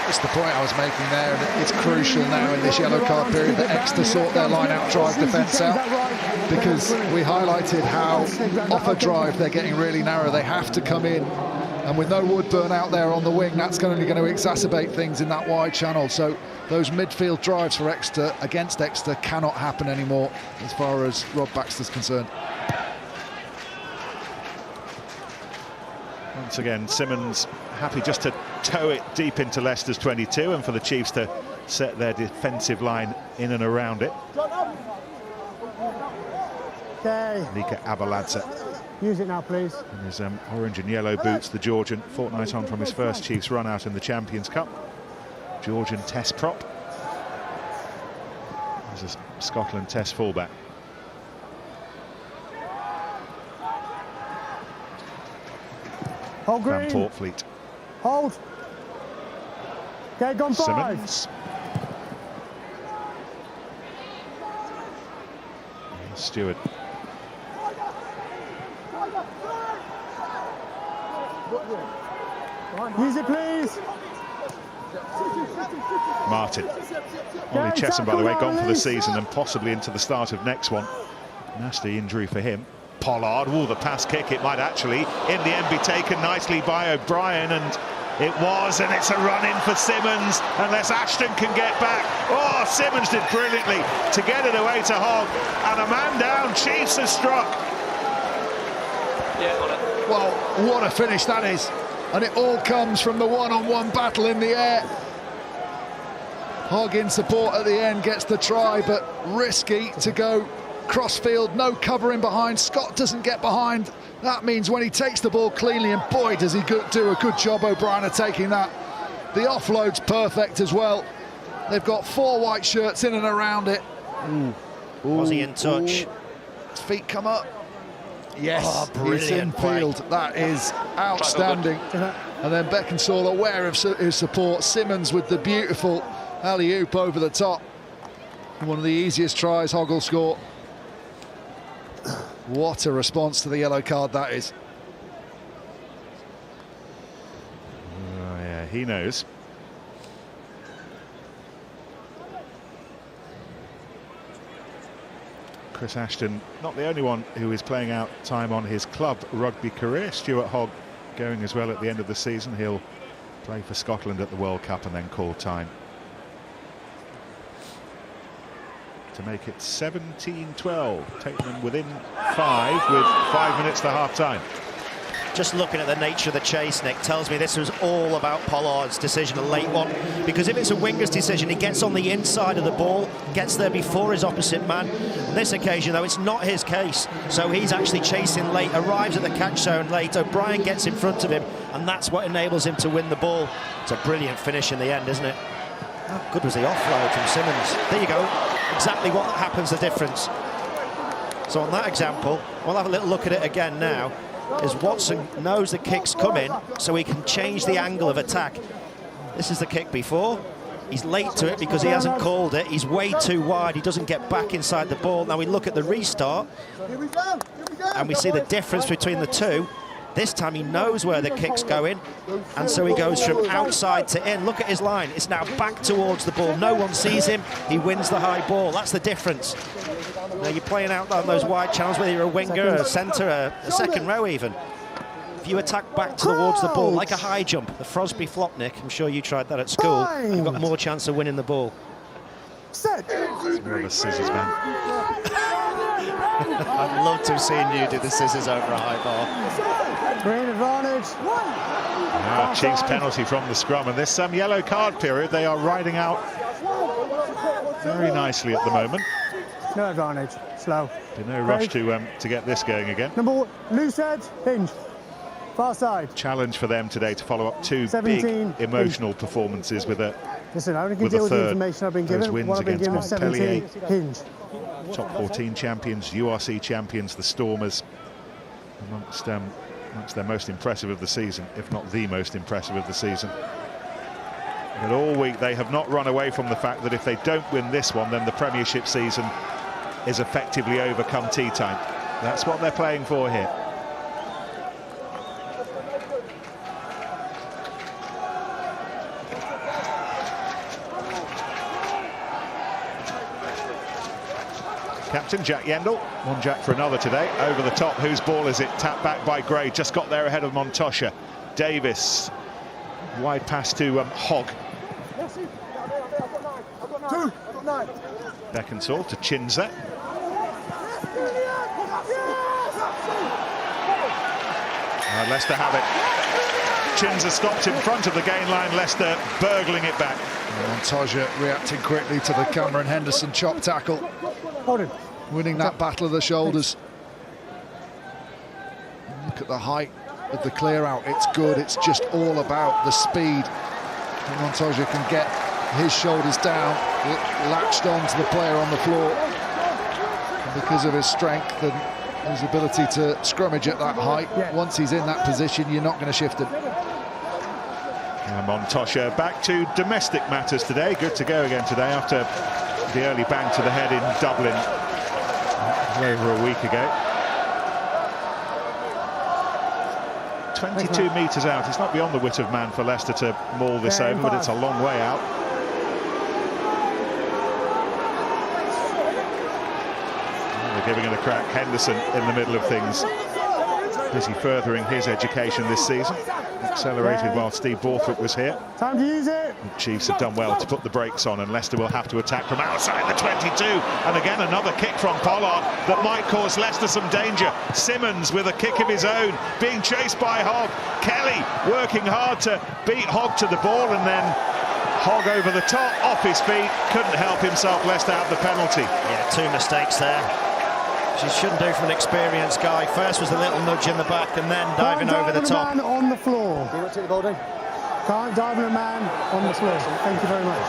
That's the point I was making there, and it's crucial now in this yellow card period that Exeter sort their line-out drive defence out, because we highlighted how off a drive they're getting really narrow. They have to come in, and with no Woodburn out there on the wing, that's only going to exacerbate things in that wide channel. So those midfield drives for Exeter against Exeter cannot happen anymore as far as Rob Baxter's concerned. Once again, Simmons happy just to tow it deep into Leicester's 22 and for the Chiefs to set their defensive line in and around it. Okay. Nika Abaladze. Use it now, please. In his orange and yellow boots, the Georgian, fortnight on from his first Chiefs run out in the Champions Cup. Georgian test prop. There's a Scotland test fullback. Hold green. Van Portfleet. Hold. Okay, gone 5. Simmons. Stewart. Use it, please. Martin. Ollie Chesson, by the way, gone for the season and possibly into the start of next one. Nasty injury for him. Pollard, the pass kick, it might actually in the end be taken nicely by O'Brien, and it was, and it's a run in for Simmons unless Ashton can get back. Oh, Simmons did brilliantly to get it away to Hogg, and a man down. Chiefs has struck. Yeah, on it. Well, what a finish that is, and it all comes from the one-on-one battle in the air. Hogg in support at the end, gets the try, but risky to go crossfield, no covering behind. Scott doesn't get behind. That means when he takes the ball cleanly, and boy does he do a good job, O'Brien, of taking that. The offload's perfect as well. They've got 4 white shirts in and around it. Was he in touch? His feet come up. Yes, Oh, he's in brilliant play. field. That is outstanding. And then Beckinsale aware of his support. Simmons with the beautiful alley-oop over the top. One of the easiest tries Hogg will score. What a response to the yellow card that is. Oh, yeah, he knows. Chris Ashton, not the only one who is playing out time on his club rugby career. Stuart Hogg going as well at the end of the season. He'll play for Scotland at the World Cup and then call time. To make it 17-12, taking them within 5 with 5 minutes to half-time. Just looking at the nature of the chase, Nick, tells me this was all about Pollard's decision, a late one. Because if it's a winger's decision, he gets on the inside of the ball, gets there before his opposite man. On this occasion, though, it's not his case. So he's actually chasing late, arrives at the catch zone late. O'Brien gets in front of him, and that's what enables him to win the ball. It's a brilliant finish in the end, isn't it? How good was the offload from Simmons? There you go. Exactly what happens, the difference. So on that example, we'll have a little look at it again now. Is Watson knows the kick's coming, so he can change the angle of attack. This is the kick before. He's late to it because he hasn't called it. He's way too wide. He doesn't get back inside the ball. Now we look at the restart, and we see the difference between the two. This time he knows where the kick's going, and so he goes from outside to in. Look at his line. It's now back towards the ball. No one sees him. He wins the high ball. That's the difference. Now you're playing out on those wide channels, whether you're a winger, a centre, a second row even. If you attack back towards the ball, like a high jump, the Frosby flop, Nick, I'm sure you tried that at school, you've got more chance of winning the ball. Set. It's more of a scissors man. I'd love to have seen you do the scissors over a high bar. Green advantage. Chiefs penalty from the scrum, and this yellow card period they are riding out very nicely at the moment. No advantage. Slow. Be no rush to get this going again. Number 1, loose edge, hinge. Far side. Challenge for them today to follow up 2 17, big emotional performances with a Listen, I only can with a deal with the third. information I've been Those given. wins What I've been against given is 17, hinge. top 14 champions, URC champions, the Stormers, amongst their most impressive of the season, if not the most impressive of the season. But all week they have not run away from the fact that if they don't win this one, then the Premiership season is effectively over come tea time. That's what they're playing for here. Captain Jack Yendall, one Jack for another today. Over the top, whose ball is it? Tapped back by Gray, just got there ahead of Montosha. Davis, wide pass to Hogg. Beckinsale to Chinza. Leicester have it. Chinza stopped in front of the gain line, Leicester burgling it back. Montoya reacting quickly to the Cameron Henderson chop tackle. Hold it. Winning that battle of the shoulders. Look at the height of the clear out. It's good. It's just all about the speed. And Montoya can get his shoulders down, latched on to the player on the floor. And because of his strength and his ability to scrummage at that height, once he's in that position, you're not going to shift him. Montosha back to domestic matters today. Good to go again today after the early bang to the head in Dublin over a week ago. 22 metres out. It's not beyond the wit of man for Leicester to maul this over, but it's a long way out. They're giving it a crack. Henderson in the middle of things, busy furthering his education this season. Accelerated while Steve Borthwick was here. Time to use it. The Chiefs have done well to put the brakes on, and Leicester will have to attack from outside the 22. And again, another kick from Pollard that might cause Leicester some danger. Simmons with a kick of his own, being chased by Hogg. Kelly working hard to beat Hogg to the ball, and then Hogg over the top, off his feet, couldn't help himself. Leicester have the penalty. Yeah, 2 mistakes there. She shouldn't do from an experienced guy. First was a little nudge in the back, and then diving over the top. Can't dive on a man on the floor. Do you want to take the ball down? Can't dive on a man on the floor. Thank you very much.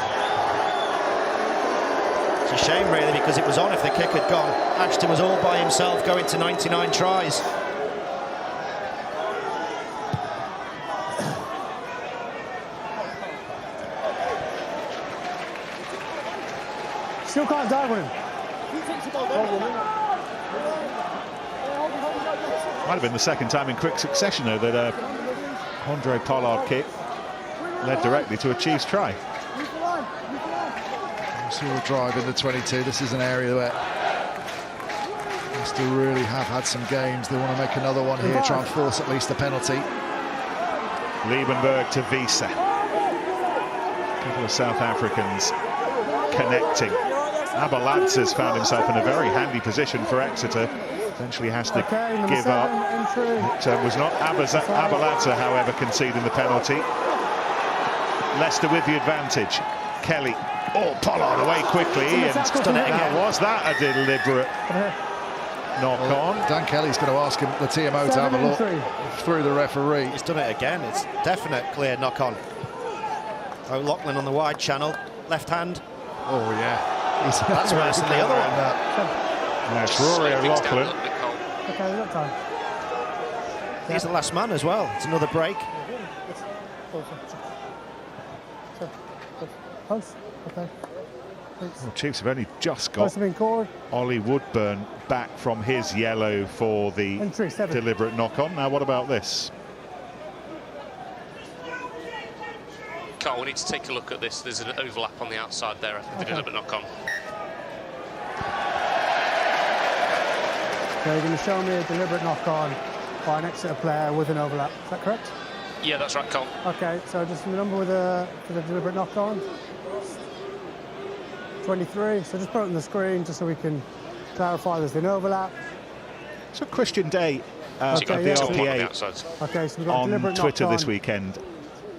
It's a shame, really, because it was on if the kick had gone. Ashton was all by himself going to 99 tries. Still can't dive on him. Might have been the second time in quick succession, though, that Andre Pollard kick led directly to a Chiefs try. Still drive in the 22. This is an area where Leicester really have had some games. They want to make another one here, try and force at least a penalty. Liebenberg to Wiese. A couple of South Africans connecting. Abeladze's found himself in a very handy position for Exeter. Eventually has to give up. It was not Abeladze, however, conceding the penalty. Leicester with the advantage. Kelly. Oh, Pollard away quickly. Ian's done it again. Was that a deliberate knock on? Dan Kelly's going to ask him, the TMO, to have a look through the referee. He's done it again. It's definite clear knock on. O'Loughlin on the wide channel. Left hand. Oh, yeah. That's worse than the other one. No, it's Rory O'Loughlin. Okay, we've got time. He's the last man as well. It's another break. Close. Okay. Well, Chiefs have only just got Ollie Woodburn back from his yellow for the deliberate knock-on. Now, what about this? Carl, we need to take a look at this. There's an overlap on the outside there. I think the deliberate knock-on. So you're going to show me a deliberate knock-on by an Exeter player with an overlap. Is that correct? Yeah, that's right, Carl. Okay, so just the number with for the deliberate knock-on. 23, so just put it on the screen just so we can clarify there's an overlap. So Christian Day of the RPA so we've got on Twitter this weekend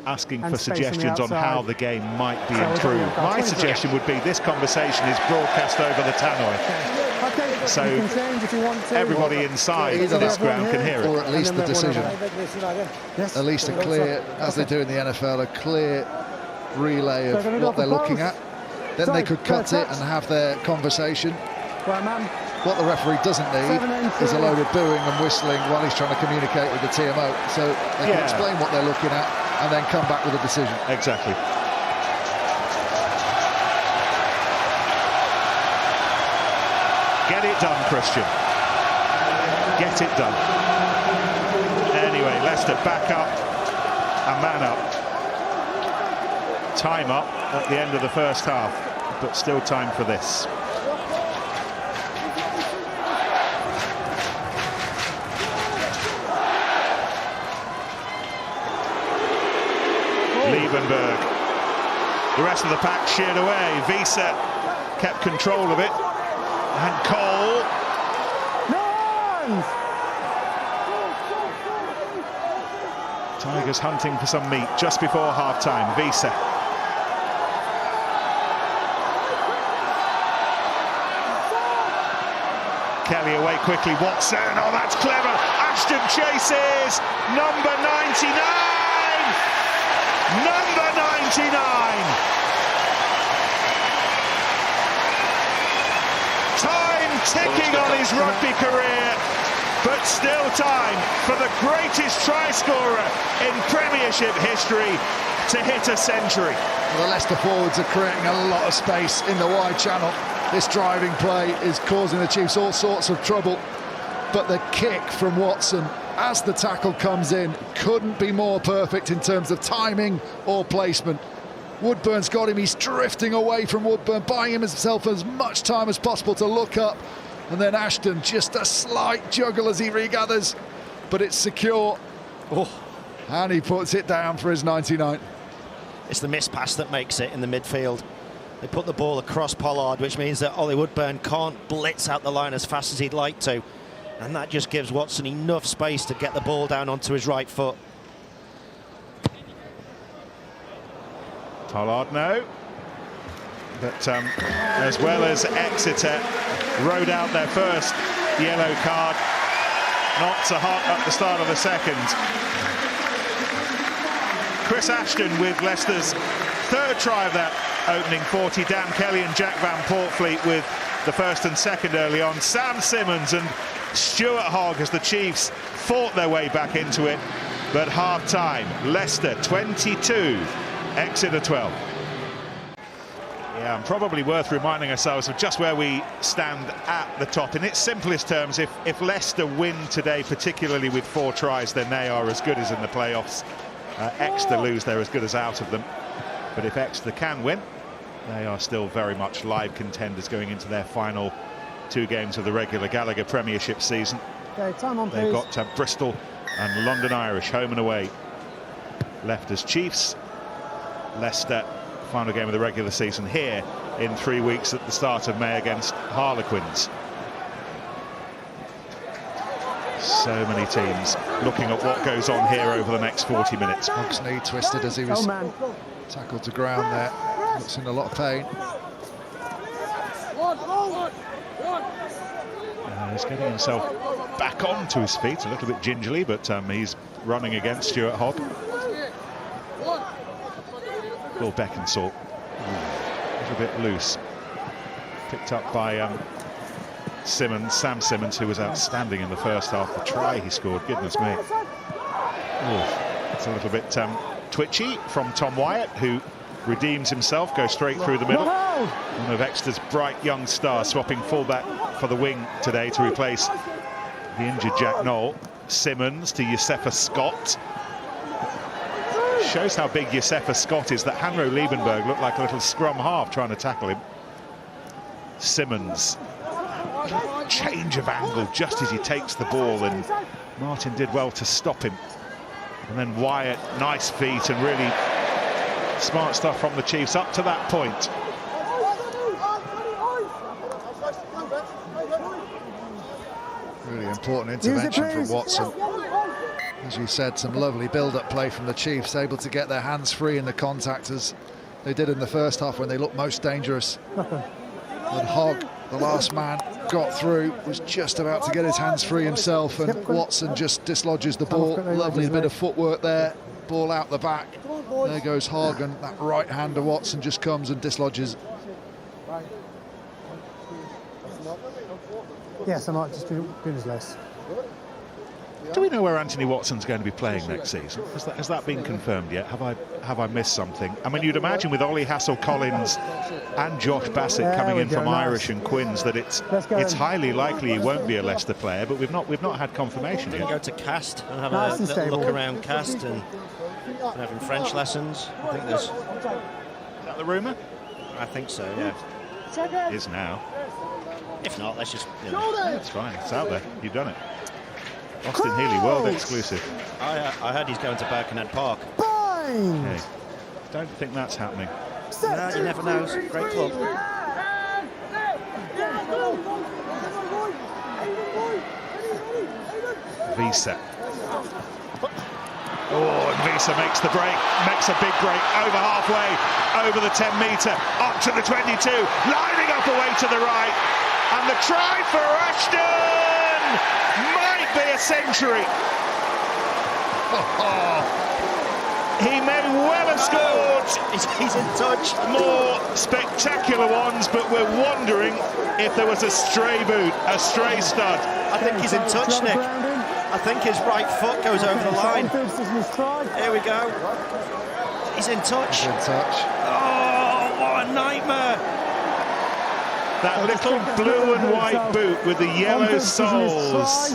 asking for suggestions on how the game might be improved. My suggestion would be this conversation is broadcast over the tannoy. Okay, so you can change if you want to. Everybody inside this ground can hear it. Or at least the decision. Yes. At least a clear, as they do in the NFL, a clear relay of what they're looking at. Then they could cut it and have their conversation. What the referee doesn't need is a load of booing and whistling while he's trying to communicate with the TMO. So they can explain what they're looking at and then come back with a decision. Exactly. Get it done, Christian. Get it done. Anyway, Leicester back up, a man up. Time up at the end of the first half, but still time for this. Liebenberg. The rest of the pack sheared away. Wiese kept control of it. And Cole. Tigers hunting for some meat just before half-time. Wiese. Kelly away quickly. Watson. Oh, that's clever. Ashton chases. Number 99. Number 99. Time ticking on his rugby career, but still time for the greatest try scorer in Premiership history to hit a century. Well, the Leicester forwards are creating a lot of space in the wide channel. This driving play is causing the Chiefs all sorts of trouble, but the kick from Watson as the tackle comes in couldn't be more perfect in terms of timing or placement. Woodburn's got him, he's drifting away from Woodburn, buying himself as much time as possible to look up, and then Ashton just a slight juggle as he regathers, but it's secure. And he puts it down for his 99. It's the miss pass that makes it in the midfield. They put the ball across Pollard, which means that Ollie Woodburn can't blitz out the line as fast as he'd like to, and that just gives Watson enough space to get the ball down onto his right foot. Pollard, no. But as well as Exeter rode out their first yellow card, not so hot at the start of the second. Chris Ashton with Leicester's third try of that opening 40. Dan Kelly and Jack Van Portfleet with the first and second early on. Sam Simmons and Stuart Hogg as the Chiefs fought their way back into it. But half-time, Leicester 22, Exeter 12. Yeah, and probably worth reminding ourselves of just where we stand at the top. In its simplest terms, if Leicester win today, particularly with 4 tries, then they are as good as in the playoffs. Exeter lose, they're as good as out of them. But if Exeter can win, they are still very much live contenders going into their final 2 games of the regular Gallagher Premiership season. Okay, time on, They've please. got Bristol and London Irish home and away. Left as Chiefs. Leicester, final game of the regular season here in 3 weeks at the start of May against Harlequins. So many teams looking at what goes on here over the next 40 minutes. Hogg's knee twisted as he was tackled to ground there. Looks in a lot of pain. He's getting himself back onto his feet a little bit gingerly, but he's running against Stuart Hogg. Will Beckinsale, a little bit loose. Picked up by Simmons, Sam Simmons, who was outstanding in the first half. The try he scored, goodness me. It's a little bit twitchy from Tom Wyatt, who redeems himself, goes straight through the middle. One of Exeter's bright young stars, swapping fullback for the wing today to replace the injured Jack Knoll. Simmons to Josefa Scott. Shows how big Josefa Scott is that Hanro Liebenberg looked like a little scrum half trying to tackle him. Simmons, change of angle just as he takes the ball, and Martin did well to stop him. And then Wyatt, nice feet and really smart stuff from the Chiefs up to that point. Really important intervention from Watson. As you said, some lovely build-up play from the Chiefs, able to get their hands free in the contact as they did in the first half when they looked most dangerous. And Hogg, the last man, got through, was just about to get his hands free himself, and Watson just dislodges the ball. Lovely bit of footwork there, ball out the back. There goes Hogg, and that right hand of Watson just comes and dislodges. Yes, I might just do his less. Do we know where Anthony Watson's going to be playing next season? Has that been confirmed yet? Have I missed something? I mean, you'd imagine with Ollie Hassel-Collins and Josh Bassett coming in from Irish and Quins that it's highly likely he won't be a Leicester player, but we've not had confirmation yet. Go to Cast and have a little look around Cast and having French lessons. I think there's. Is that the rumour? I think so, yeah. It is now. If not, let's just. It's fine. It's out there. You've done it. Austin Healy, world exclusive. I heard he's going to Birkenhead Park. Okay. Don't think that's happening. No, you never know. Great club. Visa. Oh, and Visa makes the break, makes a big break over halfway, over the 10 metre, up to the 22, lining up away to the right, and the try for Ashton might be a century. He may well have scored. He's in touch. More spectacular ones, but we're wondering if there was a stray boot, a stray stud. I think he's in touch, Nick. I think his right foot goes over the line. Here we go. He's in touch. He's in touch. Oh, what a nightmare. That little blue and white boot with the yellow soles.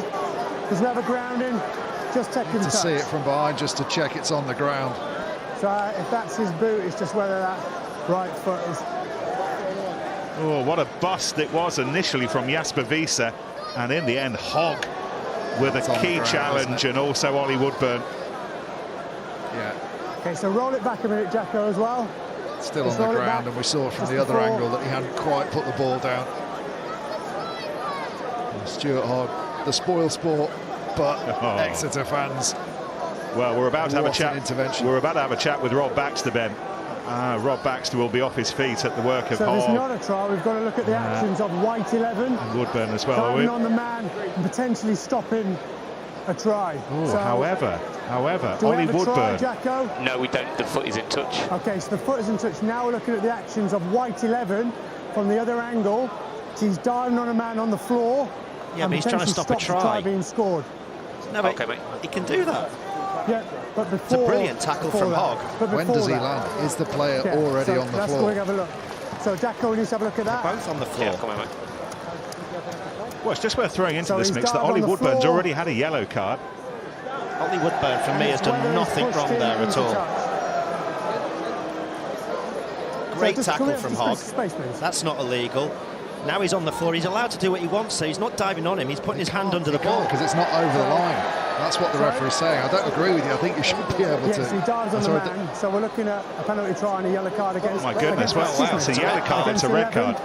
Does we have a grounding? Just take him to see it from behind, just to check it's on the ground. So if that's his boot, it's just whether that right foot is. Oh, what a bust it was initially from Jasper Visa, and in the end, Hogg with a key challenge, and also Ollie Woodburn. Yeah. Okay, so roll it back a minute, Jacko, as well. Still on the ground, and we saw from the other angle that he hadn't quite put the ball down. And Stuart Hogg, the spoil sport, but Exeter fans. Well, we're about to have a chat. Intervention. We're about to have a chat with Rob Baxter, Ben. Rob Baxter will be off his feet at the work of So Hogg. there's not a try. We've got to look at the actions of White 11. And Woodburn as well. Timing on the man and potentially stopping a try. Ooh, So, however, do we Ollie have a try, Woodburn. Jacko? No, we don't. The foot is in touch. Okay, so the foot is in touch. Now we're looking at the actions of white 11 from the other angle. He's diving on a man on the floor. Yeah, but he's trying to stop a try. Being scored. No, but Okay, mate. he can do that. Yeah, but before... It's a brilliant tackle from Hogg. When does he land? Is the player already on the Let's floor? go have a look. So Jacko needs to have a look at that. Both on the floor. Yeah, come on, mate. Well, it's just worth throwing into So this he's mix that dived on Ollie the Woodburn's floor. already had a yellow card. Ollie Woodburn, for me, has done Whether nothing he's wrong pushed there him at into all. touch. Great So just tackle come from here, Hogg. space, please. That's not illegal. Now he's on the floor. He's allowed to do what he wants, so he's not diving on him. He's putting his hand under the ball. Because it's not over the line. That's what the referee's saying. I don't agree with you. I think you should be able to. Yes, he dives on the man. So we're looking at a penalty try and a yellow card against... Oh my goodness, well, wow, it's a yellow card, it's a red card.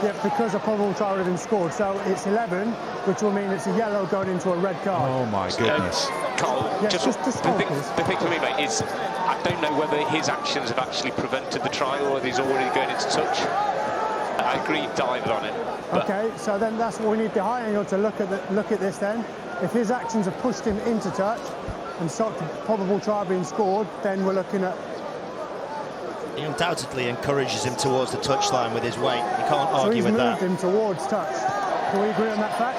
Yeah, because a probable try would have been scored. So it's 11, which will mean it's a yellow going into a red card. Oh my goodness. Carl, Yes, just the hold, thing please. for me, mate, is I don't know whether his actions have actually prevented the try or whether he's already going into touch. I agree, he dived on it. Okay, so then that's what we need the high angle to look at this then. If his actions have pushed him into touch and stopped a probable try being scored, then we're looking at... He undoubtedly encourages him towards the touchline with his weight. You can't So argue he's with moved that. him towards touch. Do we agree on that fact?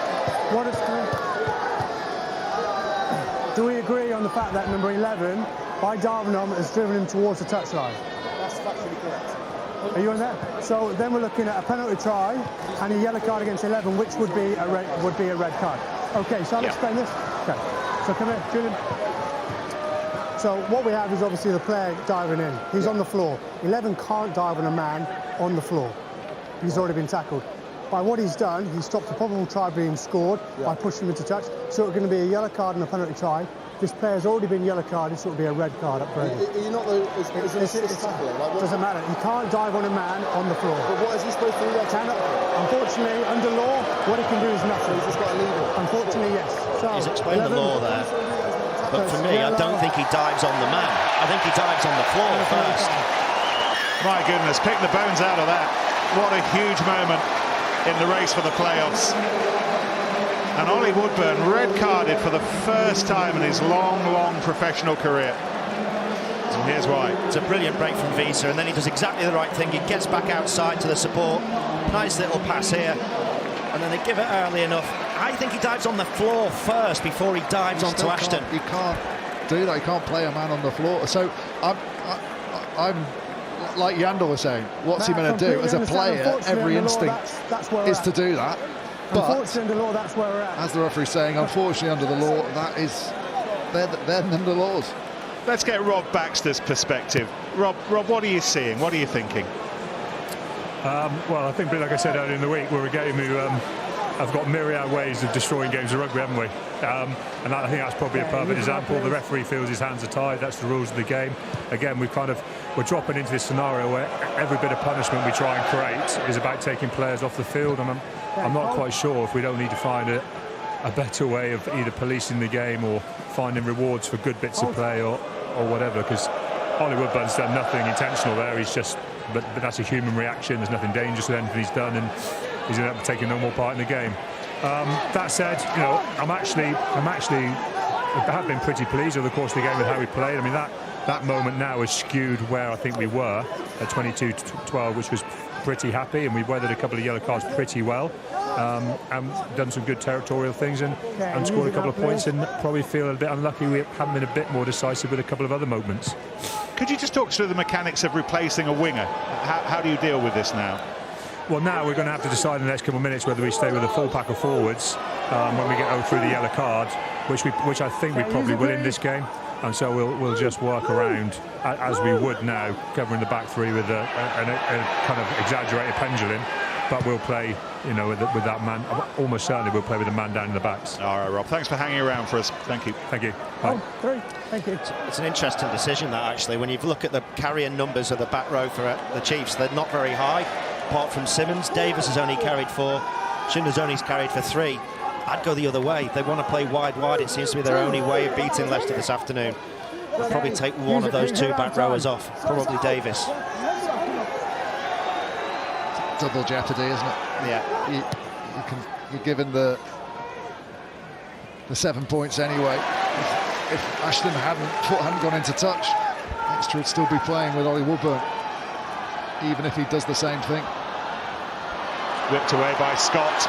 Do we agree on the fact that number 11, by diving on, has driven him towards the touchline? That's factually correct. Are you on that? So then we're looking at a penalty try and a yellow card against 11, which would be a red card. Okay, so I'll explain this. Okay, so come here, Julian. So what we have is obviously the player diving in. He's on the floor. 11 can't dive on a man on the floor. He's already been tackled. By what he's done, he stopped a probable try being scored by pushing him into touch. So it's going to be a yellow card and a penalty try. This player's already been yellow carded, so it'll be a red card upgraded. Are you not the... It's tackling? Like, Doesn't matter. He can't dive on a man on the floor. But what is he supposed to do there? Unfortunately, under law, what he can do is nothing. He's just got to leave it. Unfortunately, yes. So, He's explained the 11. law there. But for me, I don't think he dives on the man. I think he dives on the floor first. My goodness, pick the bones out of that. What a huge moment in the race for the playoffs. And Ollie Woodburn red-carded for the first time in his long professional career. And here's why. It's a brilliant break from Visa, and then he does exactly the right thing. He gets back outside to the support. Nice little pass here. And then they give it early enough. I think he dives on the floor first before he dives onto Ashton. You can't do that. You can't play a man on the floor. So I'm like Yandel was saying, what's he going to do? As a player, every instinct is to do that. But unfortunately, under law, that's where we're at. as the referee's saying, unfortunately, under the law, that is they're the laws. Let's get Rob Baxter's perspective. Rob, what are you seeing? What are you thinking? Well, I think, like I said earlier in the week, we're a game who have got myriad ways of destroying games of rugby, haven't we? And I think that's probably a perfect example. The referee feels his hands are tied. That's the rules of the game. Again, we're dropping into this scenario where every bit of punishment we try and create is about taking players off the field, and I'm not quite sure if we don't need to find a better way of either policing the game or finding rewards for good bits of play or whatever, because Ollie Woodburn's done nothing intentional there. He's just, but that's a human reaction. There's nothing dangerous with anything he's done, and he's going to have to take no more part in the game. That said, you know, I have been pretty pleased over the course of the game with how we played. I mean, that moment now has skewed where I think we were at 22-12, which was pretty happy, and we weathered a couple of yellow cards pretty well, and done some good territorial things and scored a couple of points, and probably feel a bit unlucky we haven't been a bit more decisive with a couple of other moments. Could you just talk through the mechanics of replacing a winger? How do you deal with this now? Well, now we're going to have to decide in the next couple of minutes whether we stay with a full pack of forwards when we get through the yellow card, which I think we probably will in this game. And so we'll just work around as we would now, covering the back three with a kind of exaggerated pendulum. But we'll play, you know, with that man. Almost certainly we'll play with the man down in the backs. All right, Rob. Thanks for hanging around for us. Thank you. Thank you. Bye. Thank you. It's an interesting decision, that, actually. When you look at the carrying numbers of the back row for the Chiefs, they're not very high, apart from Simmons. Davis has only carried 4. Schindler's only carried for 3. I'd go the other way. They want to play wide. It seems to be their only way of beating Leicester this afternoon. They'll probably take one of those 2 back rowers off, probably Davis. Double jeopardy, isn't it? Yeah. You're given the the 7 points anyway. If Ashton hadn't gone into touch, Exeter would still be playing with Ollie Woodburn, even if he does the same thing. Whipped away by Scott.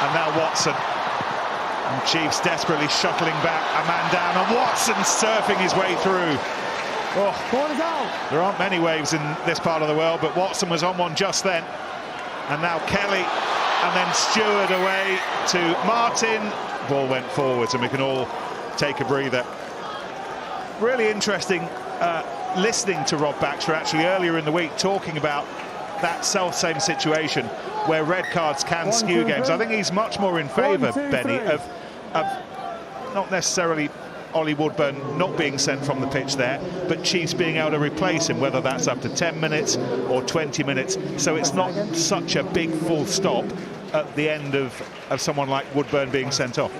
And now Watson. And Chiefs desperately shuttling back, a man down, and Watson surfing his way through. Oh, there aren't many waves in this part of the world, but Watson was on one just then. And now Kelly, and then Stewart away to Martin. Ball went forwards, and we can all take a breather. Really interesting listening to Rob Baxter actually earlier in the week talking about that self-same situation where red cards can skew games. I think he's much more in favour, Benny, of not necessarily Ollie Woodburn not being sent from the pitch there, but Chiefs being able to replace him, whether that's up to 10 minutes or 20 minutes. So it's not such a big full stop at the end of someone like Woodburn being sent off.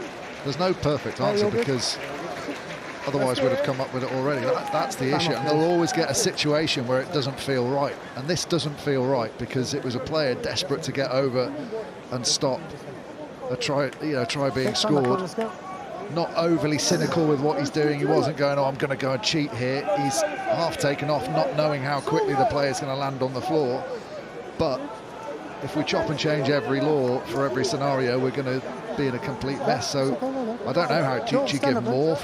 There's no perfect answer, because otherwise we'd have come up with it already. That's the issue, and they'll always get a situation where it doesn't feel right, and this doesn't feel right because it was a player desperate to get over and stop a try being scored. Not overly cynical with what he's doing. He wasn't going, oh, I'm going to go and cheat here. He's half taken off, not knowing how quickly the player's going to land on the floor. But if we chop and change every law for every scenario, we're going to be in a complete mess. So I don't know how do you give more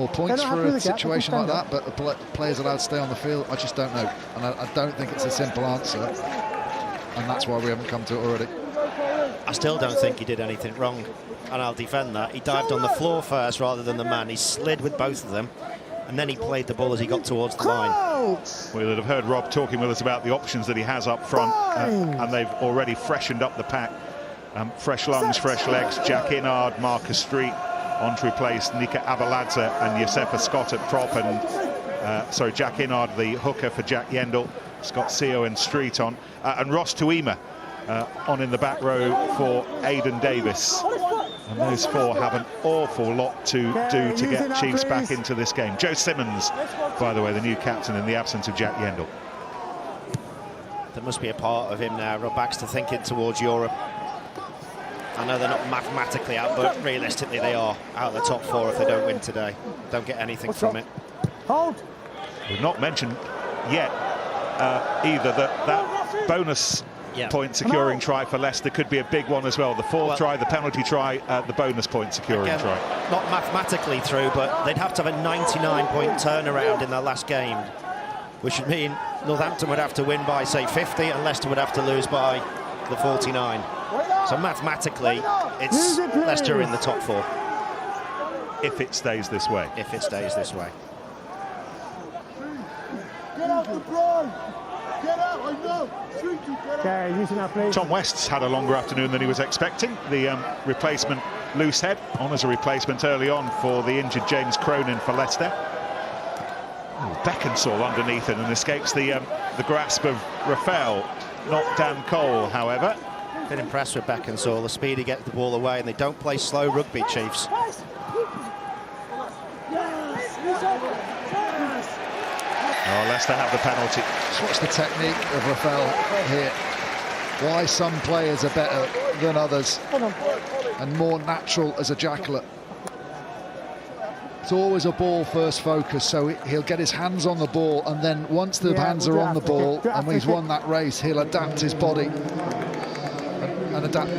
points for a situation like that, but the players allowed to stay on the field. I just don't know, and I don't think it's a simple answer, and that's why we haven't come to it already. I still don't think he did anything wrong, and I'll defend that. He dived on the floor first rather than the man. He slid with both of them, and then he played the ball as he got towards the line. We'll have heard Rob talking with us about the options that he has up front, and they've already freshened up the pack. Fresh lungs, fresh legs. Jack Inard, Marcus Street on to replace Nika Abaladze and Josefa Scott at prop, and Jack Inard the hooker for Jack Yendall, Scott Seo and Street on, and Ross Tuima on in the back row for Aidan Davis. And those four have an awful lot to do to get Chiefs back into this game. Joe Simmons, by the way, the new captain in the absence of Jack Yendall. There must be a part of him now, Rob Baxter, thinking towards Europe. I know they're not mathematically out, but realistically they are out of the top four if they don't win today. Don't get anything from it. Hold. We've not mentioned yet either that bonus point securing try for Leicester could be a big one as well. The fourth try, the penalty try, the bonus point securing try. Not mathematically through, but they'd have to have a 99-point turnaround in their last game, which would mean Northampton would have to win by, say, 50, and Leicester would have to lose by the 49. So mathematically, it's Leicester in the top four. If it stays this way. If it stays this way. Get out the blind! Get out, I know! Okay, using that, please. Tom West's had a longer afternoon than he was expecting. The replacement Loosehead on as a replacement early on for the injured James Cronin for Leicester. Beckinsale underneath it and escapes the grasp of Raphael, not Dan Cole, however. Been impressed with Beckinsale, the speed he gets the ball away, and they don't play slow rugby, Chiefs. Oh, Leicester have the penalty. Just watch the technique of Raphael here. Why some players are better than others and more natural as a jackler. It's always a ball first focus, so he'll get his hands on the ball, and then once the hands are on the ball and he's won that race, he'll adapt his body and adapt.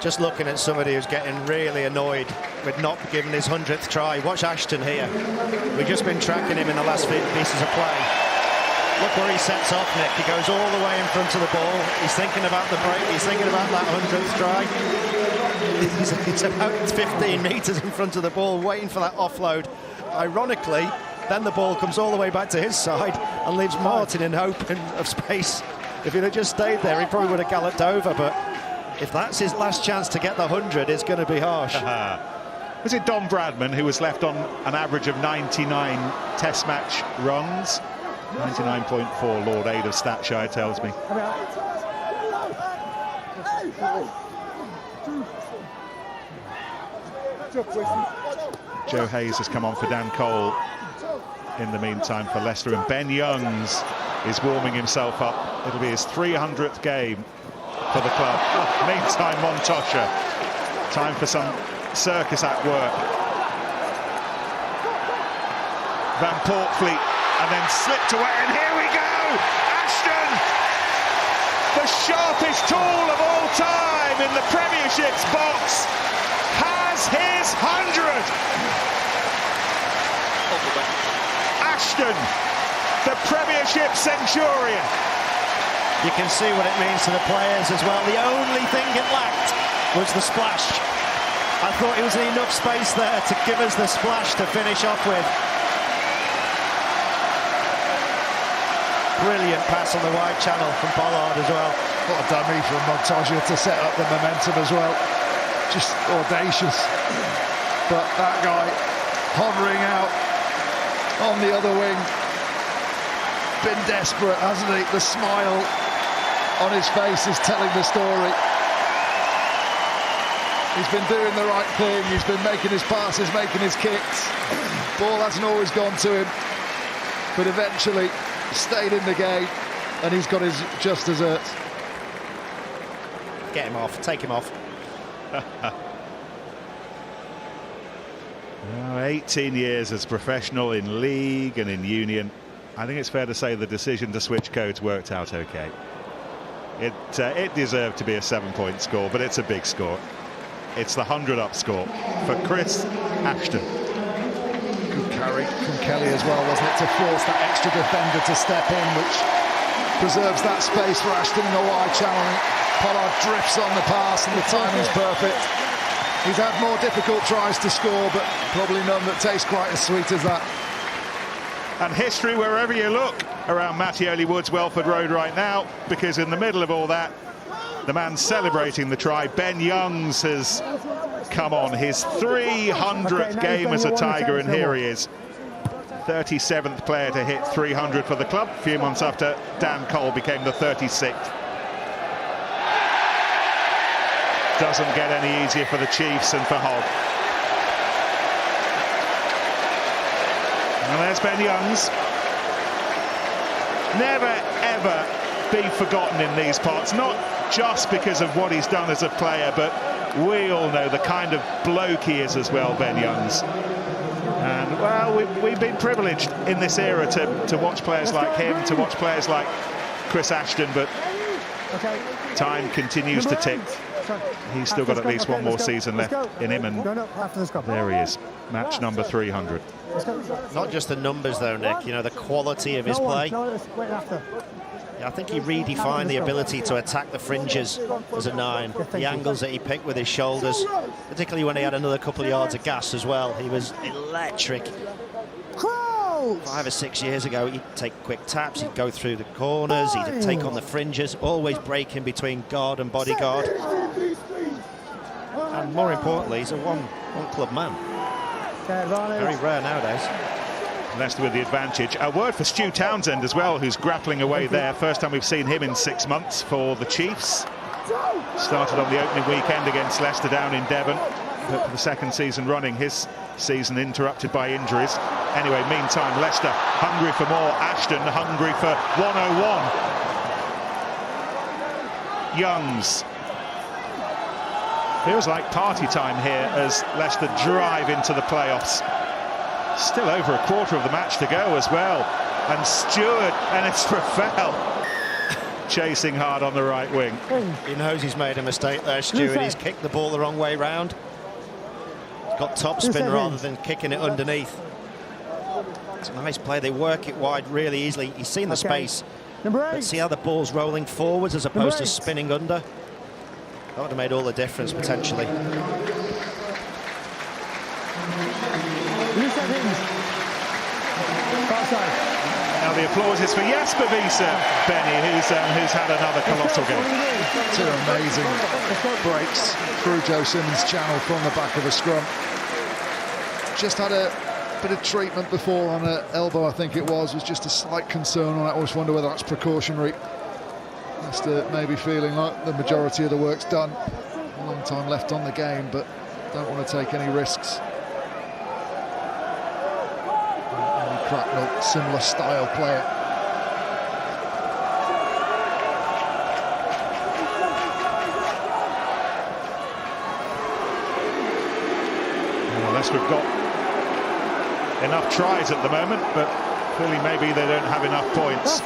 Just looking at somebody who's getting really annoyed with not giving his 100th try. Watch Ashton here. We've just been tracking him in the last few pieces of play. Look where he sets off, Nick. He goes all the way in front of the ball. He's thinking about the break. He's thinking about that 100th try. He's about 15 metres in front of the ball, waiting for that offload. Ironically, then the ball comes all the way back to his side and leaves Martin in hope of space. If he'd have just stayed there, he probably would have galloped over, but if that's his last chance to get the 100, it's going to be harsh. Was it Don Bradman who was left on an average of 99 test match runs? 99.4, Lord Aid of Statshire tells me. Joe Hayes has come on for Dan Cole in the meantime for Leicester, and Ben Youngs is warming himself up. It'll be his 300th game for the club. Meantime, Montosha, time for some circus act work. Van Portfleet, and then slipped away, and here we go! Ashton, the sharpest tool of all time in the Premiership's box, has his 100. Ashton, the Premiership centurion. You can see what it means to the players as well. The only thing it lacked was the splash. I thought it was enough space there to give us the splash to finish off with. Brilliant pass on the wide channel from Pollard as well. What a dummy from Montoya to set up the momentum as well. Just audacious. But that guy hovering out on the other wing. Been desperate, hasn't he? The smile on his face is telling the story. He's been doing the right thing. He's been making his passes, making his kicks. Ball hasn't always gone to him, but eventually stayed in the game, and he's got his just desserts. Get him off, take him off. 18 years as professional in league and in union. I think it's fair to say the decision to switch codes worked out okay. It deserved to be a 7-point score, but it's a big score. It's the 100-up score for Chris Ashton. Good carry from Kelly as well, wasn't it, to force that extra defender to step in, which preserves that space for Ashton in the wide channel. Pollard drifts on the pass, and the timing's perfect. He's had more difficult tries to score, but probably none that taste quite as sweet as that. And history wherever you look around Mattioli Woods Welford Road right now, because in the middle of all that, the man celebrating the try, Ben Youngs, has come on his 300th game as a Tiger, and here he is. 37th player to hit 300 for the club, a few months after Dan Cole became the 36th. Doesn't get any easier for the Chiefs and for Hogg. And there's Ben Youngs. Never, ever be forgotten in these parts, not just because of what he's done as a player, but we all know the kind of bloke he is as well, Ben Youngs. And, well, we've been privileged in this era to watch players like him, to watch players like Chris Ashton, but time continues to tick. He's still got at least one more season left in him, and there he is, match number 300. Not just the numbers though, Nick, you know, the quality of his play. I think he redefined the ability to attack the fringes as a 9. The angles that he picked with his shoulders, particularly when he had another couple of yards of gas as well. He was electric. 5 or 6 years ago, he'd take quick taps, he'd go through the corners, he'd take on the fringes, always breaking between guard and bodyguard. And more importantly, he's a one-club man. Very rare nowadays. Leicester with the advantage. A word for Stu Townsend as well, who's grappling away there. First time we've seen him in 6 months for the Chiefs. Started on the opening weekend against Leicester down in Devon, but for the second season running, his season interrupted by injuries. Anyway, meantime, Leicester hungry for more. Ashton hungry for 101. Youngs. Feels like party time here as Leicester drive into the playoffs. Still over a quarter of the match to go as well. And Stewart, and it's Rafael chasing hard on the right wing. He knows he's made a mistake there, Stewart. He's kicked the ball the wrong way round. Got topspin rather than kicking it underneath. It's a nice play. They work it wide really easily. He's seen the space. But see how the ball's rolling forwards as opposed to spinning under. That would have made all the difference potentially. Now the applause is for Jasper Wiese, Benny, who's had another colossal game. 2 amazing breaks through Joe Simmons' channel from the back of a scrum. Just had a bit of treatment before on an elbow, I think it was just a slight concern on it. I always wonder whether that's precautionary. Leicester maybe feeling like the majority of the work's done. A long time left on the game, but don't want to take any risks. Cracknell, similar style player. Leicester have got enough tries at the moment, but clearly maybe they don't have enough points.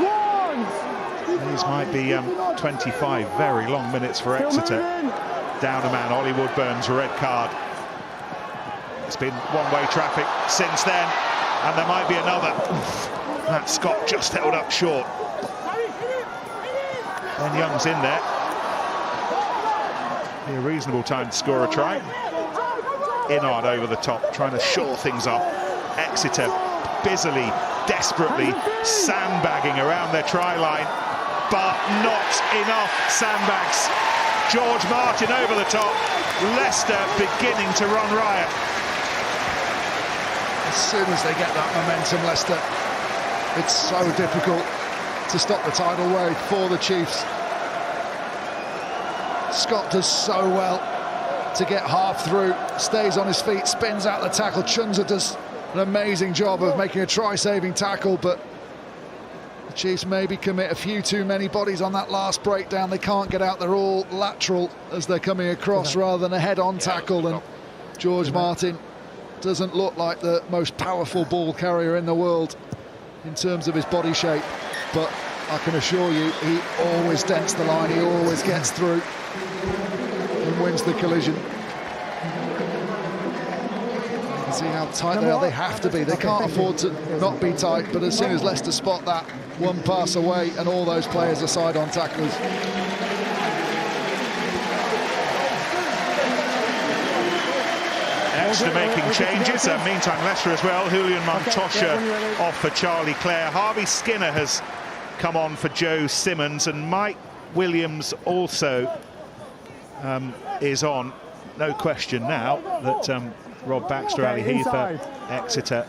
These might be 25 very long minutes for Exeter. Down a man, Ollie Woodburn's red card. It's been one-way traffic since then, and there might be another. That Scott just held up short. Ben Young's in there. Be a reasonable time to score a try. Inard over the top, trying to shore things up. Exeter busily, desperately sandbagging around their try line, but not enough sandbags. George Martin over the top. Leicester beginning to run riot. As soon as they get that momentum, Leicester, it's so difficult to stop the tidal wave for the Chiefs. Scott does so well to get half through, stays on his feet, spins out the tackle. Chunza does an amazing job of making a try-saving tackle, but the Chiefs maybe commit a few too many bodies on that last breakdown. They can't get out, they're all lateral as they're coming across rather than a head-on tackle, and George Martin doesn't look like the most powerful ball carrier in the world in terms of his body shape, but I can assure you he always dents the line, he always gets through and wins the collision. You can see how tight they are. They have to be, they can't afford to not be tight, but as soon as Leicester spot that, one pass away and all those players are side-on tacklers. Exeter making changes. Meantime, Leicester as well. Julian Montosha off for Charlie Clare. Harvey Skinner has come on for Joe Simmons, and Mike Williams also is on. No question now that Rob Baxter, Ali Heath, Exeter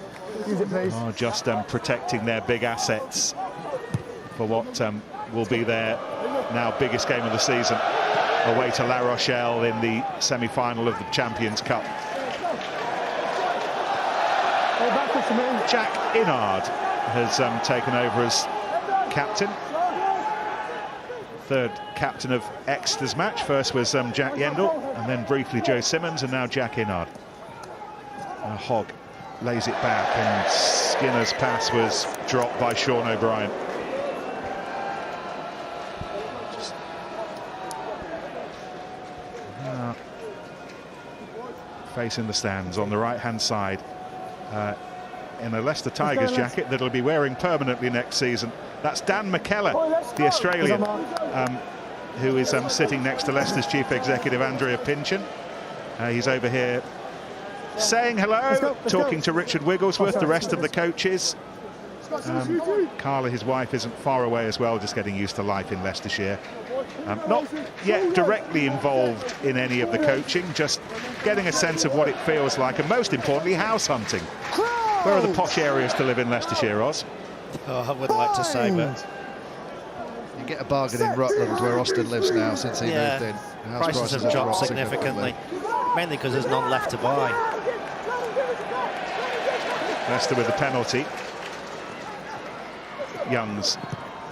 are just protecting their big assets for what will be their now biggest game of the season, away to La Rochelle in the semi-final of the Champions Cup. Jack Inard has taken over as captain. Third captain of Exeter's match. First was Jack Yendall, and then briefly Joe Simmons, and now Jack Inard. Hogg lays it back, and Skinner's pass was dropped by Sean O'Brien. Facing the stands on the right-hand side, in a Leicester Tigers jacket that he'll be wearing permanently next season. That's Dan McKellar, the Australian, who is sitting next to Leicester's chief executive, Andrea Pinchin. He's over here saying hello, talking to Richard Wigglesworth, the rest of the coaches. Carla, his wife, isn't far away as well, just getting used to life in Leicestershire. Not yet directly involved in any of the coaching, just getting a sense of what it feels like, and most importantly, house hunting. Where are the posh areas to live in Leicestershire, Oz? Oh, I wouldn't like to say, but you get a bargain in Rutland, where Austin lives now since he moved in. House prices have dropped significantly, mainly because there's none left to buy. Leicester with the penalty. Young's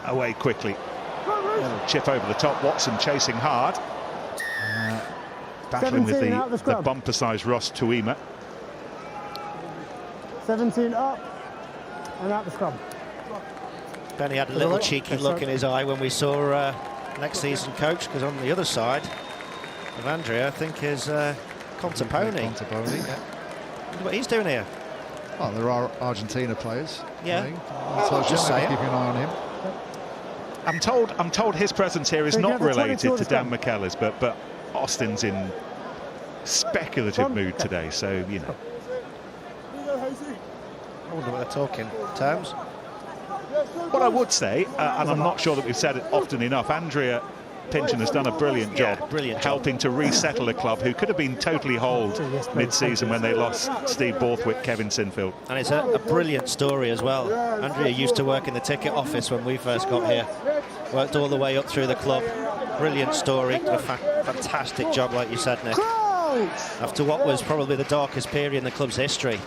away quickly. Chip over the top. Watson chasing hard. Battling with the bumper-sized Ross Tuima. 17 up and out the scrum. Benny had a little cheeky look in his eye when we saw next season coach, because on the other side of Andrea, I think, is Contaponi. Yeah. What he's doing here. Well, there are Argentina players. Yeah. So just keeping an eye on him. I'm told his presence here is not related to Dan McKellar's, but Austin's in speculative mood today, so you know. I wonder what they're talking terms. What I would say, and I'm not sure that we've said it often enough, Andrea Pinchin has done a brilliant job, helping to resettle a club who could have been totally holed mid-season when they lost Steve Borthwick, Kevin Sinfield. And it's a brilliant story as well. Andrea used to work in the ticket office when we first got here. Worked all the way up through the club. Brilliant story. Did a fantastic job, like you said, Nick. After what was probably the darkest period in the club's history.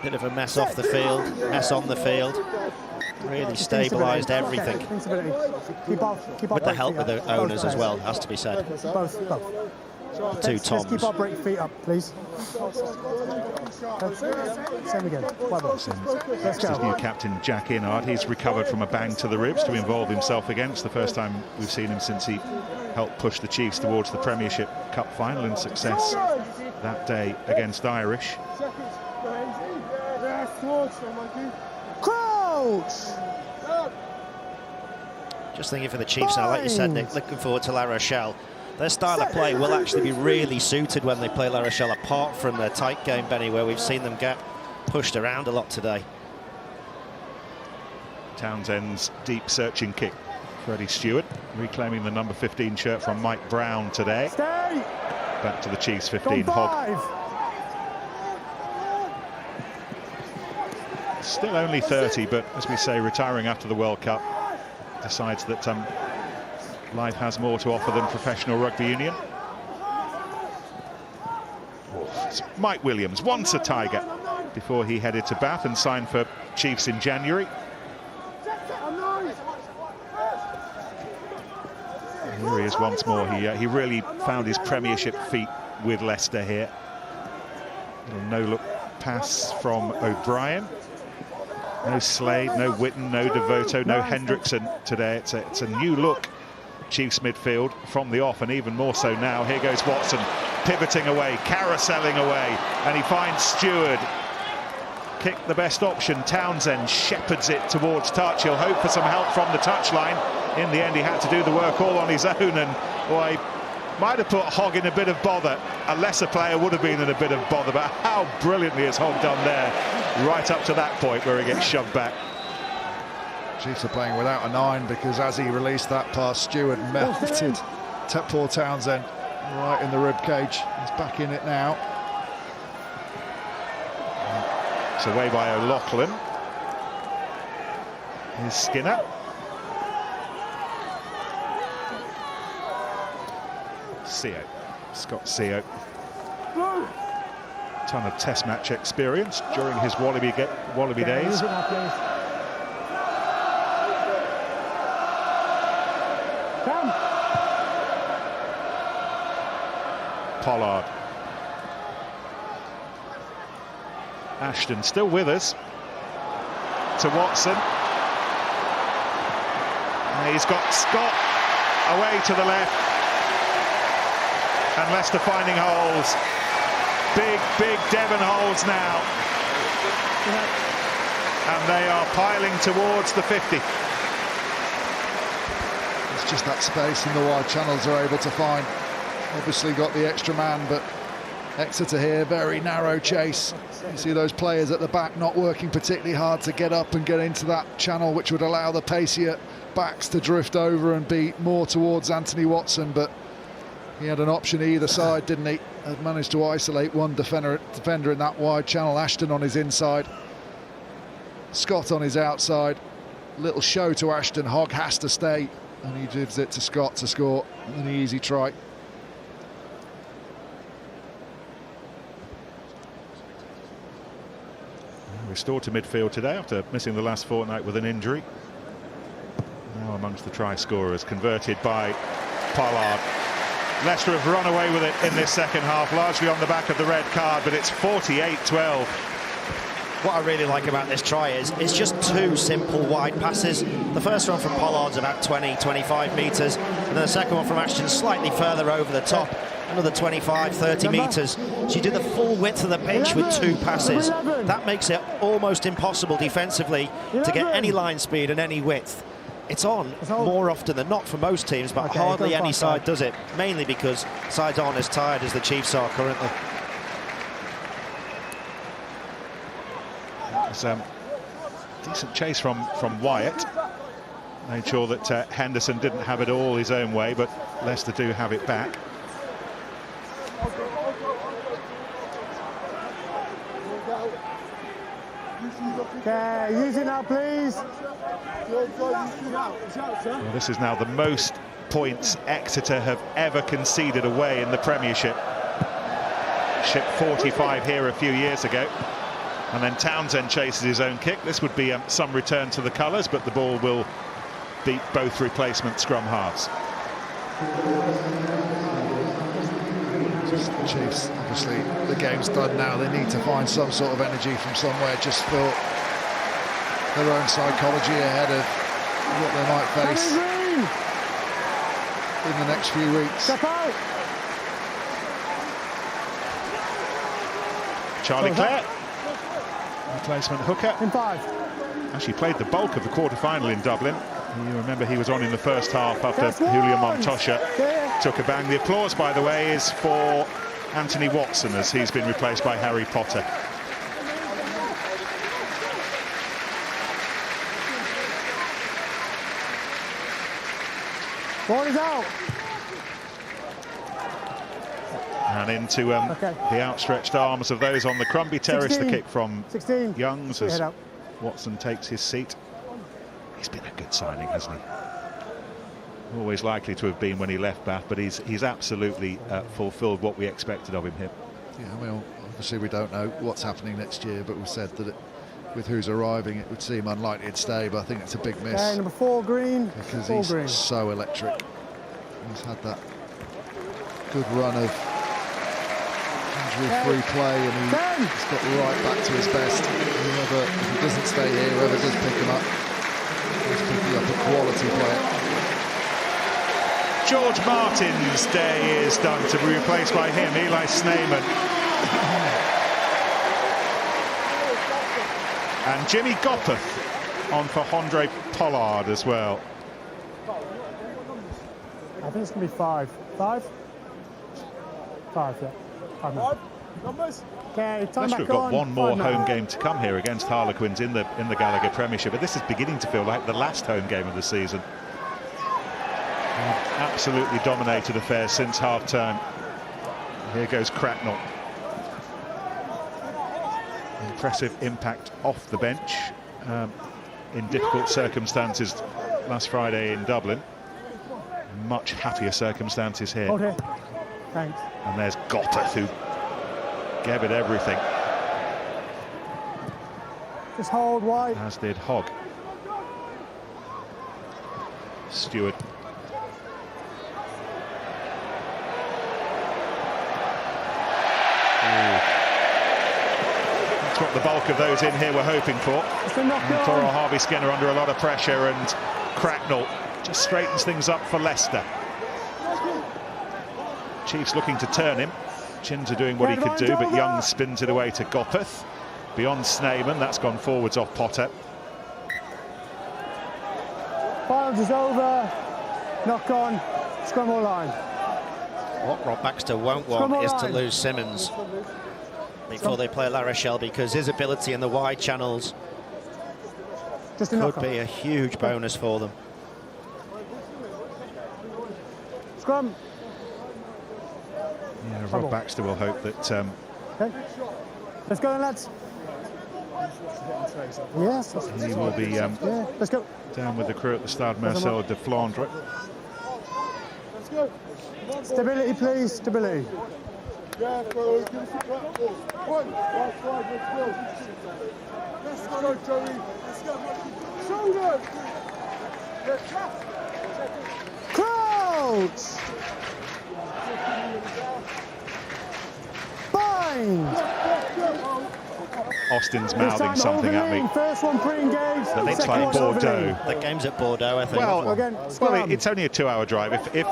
Bit of a mess off the field, mess on the field. Really stabilised everything. With the help of the owners as well, has to be said. Toms. Let's keep our break feet up, please. Same again. Let's His new go. captain, Jack Inard, he's recovered from a bang to the ribs to involve himself again. It's the first time we've seen him since he helped push the Chiefs towards the Premiership Cup final in success that day against Irish. Crouch! Just thinking for the Chiefs now, like you said, Nick, looking forward to La Rochelle. Their style of play will actually be really suited when they play La Rochelle, apart from their tight game, Benny, where we've seen them get pushed around a lot today. Townsend's deep searching kick. Freddie Stewart reclaiming the number 15 shirt from Mike Brown today. Stay! Back to the Chiefs 15. Hogg. Still only 30, but as we say, retiring after the World Cup. Decides that life has more to offer than professional rugby union. It's Mike Williams, once a Tiger, before he headed to Bath and signed for Chiefs in January. And here he is once more. He really found his Premiership feet with Leicester here. Little no-look pass from O'Brien. No Slade, no Witten, no Devoto, no Hendrickson today. It's a new look Chiefs midfield from the off, and even more so now. Here goes Watson, pivoting away, carouselling away, and he finds Stewart. Kick the best option. Townsend shepherds it towards touch. He'll hope for some help from the touchline. In the end, he had to do the work all on his own, and boy, might have put Hogg in a bit of bother. A lesser player would have been in a bit of bother, but how brilliantly has Hogg done there, right up to that point where he gets shoved back. Chiefs are playing without a 9 because as he released that pass, Stewart melted poor Townsend right in the rib cage. He's back in it now. It's away by O'Loughlin. Here's Skinner. Seo, Scott Seo. Ton of test match experience during his Wallaby days. Pollard. Ashton still with us. To Watson. And he's got Scott away to the left. And Leicester finding holes. Big Devon holes now. And they are piling towards the 50. It's just that space and the wide channels are able to find. Obviously got the extra man, but Exeter here, very narrow chase. You see those players at the back not working particularly hard to get up and get into that channel, which would allow the pacier backs to drift over and be more towards Anthony Watson, but he had an option either side, didn't he? Had managed to isolate one defender in that wide channel. Ashton on his inside, Scott on his outside. Little show to Ashton. Hogg has to stay, and he gives it to Scott to score an easy try. Restored to midfield today after missing the last fortnight with an injury. Now amongst the try scorers, converted by Pollard. Leicester have run away with it in this second half, largely on the back of the red card, but it's 48-12. What I really like about this try is it's just two simple wide passes. The first one from Pollard's about 20-25 metres, and then the second one from Ashton slightly further over the top, another 25-30 metres. So you do the full width of the pitch with two passes. That makes it almost impossible defensively to get any line speed and any width. It's on more often than not for most teams, but hardly any side does it, mainly because sides aren't as tired as the Chiefs are currently. It's decent chase from Wyatt. Made sure that Henderson didn't have it all his own way, but Leicester do have it back. Okay, use it now, please. Well, this is now the most points Exeter have ever conceded away in the Premiership. Shipped 45 here a few years ago. And then Townsend chases his own kick. This would be some return to the colours, but the ball will beat both replacement scrum halves. Chiefs, obviously, the game's done now. They need to find some sort of energy from somewhere, just for their own psychology ahead of what they might face in the next few weeks. Step out. Charlie Clare, replacement hooker. In 5. Actually played the bulk of the quarter-final in Dublin. You remember he was on in the first half after Julian Montosha took a bang. The applause, by the way, is for Anthony Watson, as he's been replaced by Harry Potter. Ball is out. And into the outstretched arms of those on the Crumbie Terrace. 16. The kick from 16. Youngs as Watson takes his seat. He's been a good signing, hasn't he? Always likely to have been when he left Bath, but he's absolutely fulfilled what we expected of him here. Yeah, well, obviously we don't know what's happening next year, but we've said that with who's arriving, it would seem unlikely to stay, but I think it's a big miss. Okay, number 4, Green. Because he's so electric. He's had that good run of injury-free play, and he's got right back to his best. Whoever, if he doesn't stay here, whoever does pick him up, he's picking up a quality player. George Martin's day is done, to be replaced by him, Eli Sneyman. And Jimmy Gopperth on for Andre Pollard as well. I think it's going to be 5. 5? 5, yeah. 5 numbers. Okay, time Leicester have got one more home game to come here against Harlequins in the Gallagher Premiership, but this is beginning to feel like the last home game of the season. Absolutely dominated affairs since half-term. Here goes Cracknell. Impressive impact off the bench in difficult circumstances last Friday in Dublin. Much happier circumstances here. Okay. Thanks. And there's Gopperth, who gave it everything. Just hold wide. As did Hogg. Stewart. That's what the bulk of those in here were hoping for. Toro Harvey-Skinner under a lot of pressure, and Cracknell just straightens things up for Leicester. Chiefs looking to turn him. Chins are doing what he could do, but Young spins it away to Gopperth. Beyond Sneyman, that's gone forwards off Potter. Files is over. Knock on. Scrum or line. What Rob Baxter won't want is to lose Simmons before they play La Rochelle, because his ability in the wide channels could be a huge bonus for them. Scrum. Yeah, Rob Baxter will hope that... Okay. Let's go then, lads. Yes. He will be let's go. down with the crew at the Stade Marcel de Flandre. Let's go. Stability, please. Stability. Yeah, bro. Give us a platform. One. Last 5, let's go. Let's go, Joey. Let's go. Shoulders. Let's go. Crouch. Bind. Austin's mouthing something at me. First one pre-engaged. That looks like Bordeaux. The game's at Bordeaux, I think. Well, it's only a 2-hour drive. If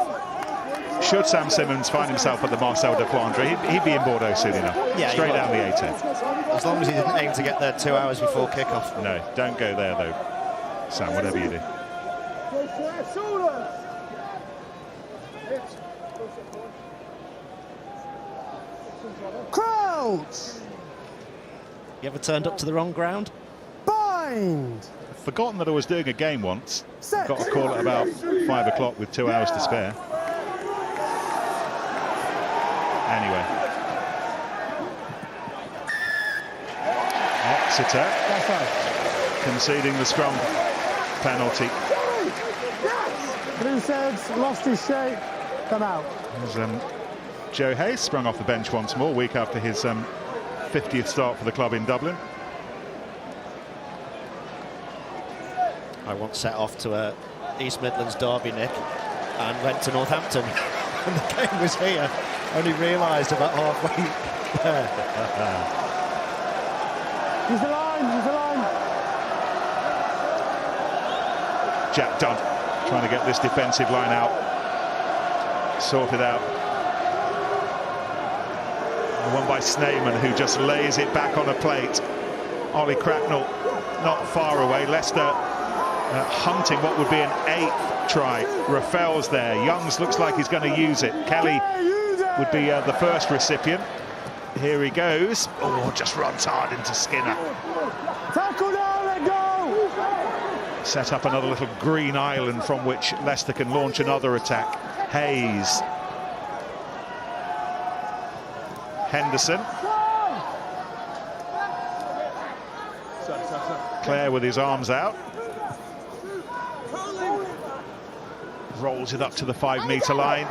should Sam Simmons find himself at the Marcel de Flandre, he'd be in Bordeaux soon enough. Yeah, straight down the A10. As long as he didn't aim to get there 2 hours before kickoff. No, don't go there though, Sam. Whatever you do. Crouch. You ever turned up to the wrong ground? Bind. I've forgotten that I was doing a game once. Set. Got a call at about 5 o'clock with 2 hours to spare. Anyway. Exeter conceding the scrum penalty. Blue says lost his shape. Come out. There's, Joe Hayes sprung off the bench once more, week after his 50th start for the club in Dublin. I once set off to a East Midlands derby, Nick, and went to Northampton. when the game was here. Only realised about halfway there. Use the line, use the line. Jack Dunn trying to get this defensive line out, sorted out. And one by Sneyman, who just lays it back on a plate. Ollie Cracknell not far away. Leicester hunting what would be an 8th try. Rafel's there. Youngs looks like he's going to use it. Kelly would be the first recipient. Here he goes. Oh, just runs hard into Skinner. Tackle now, let go! Set up another little green island from which Leicester can launch another attack. Hayes. Henderson. Clare with his arms out. Rolls it up to the 5-metre line.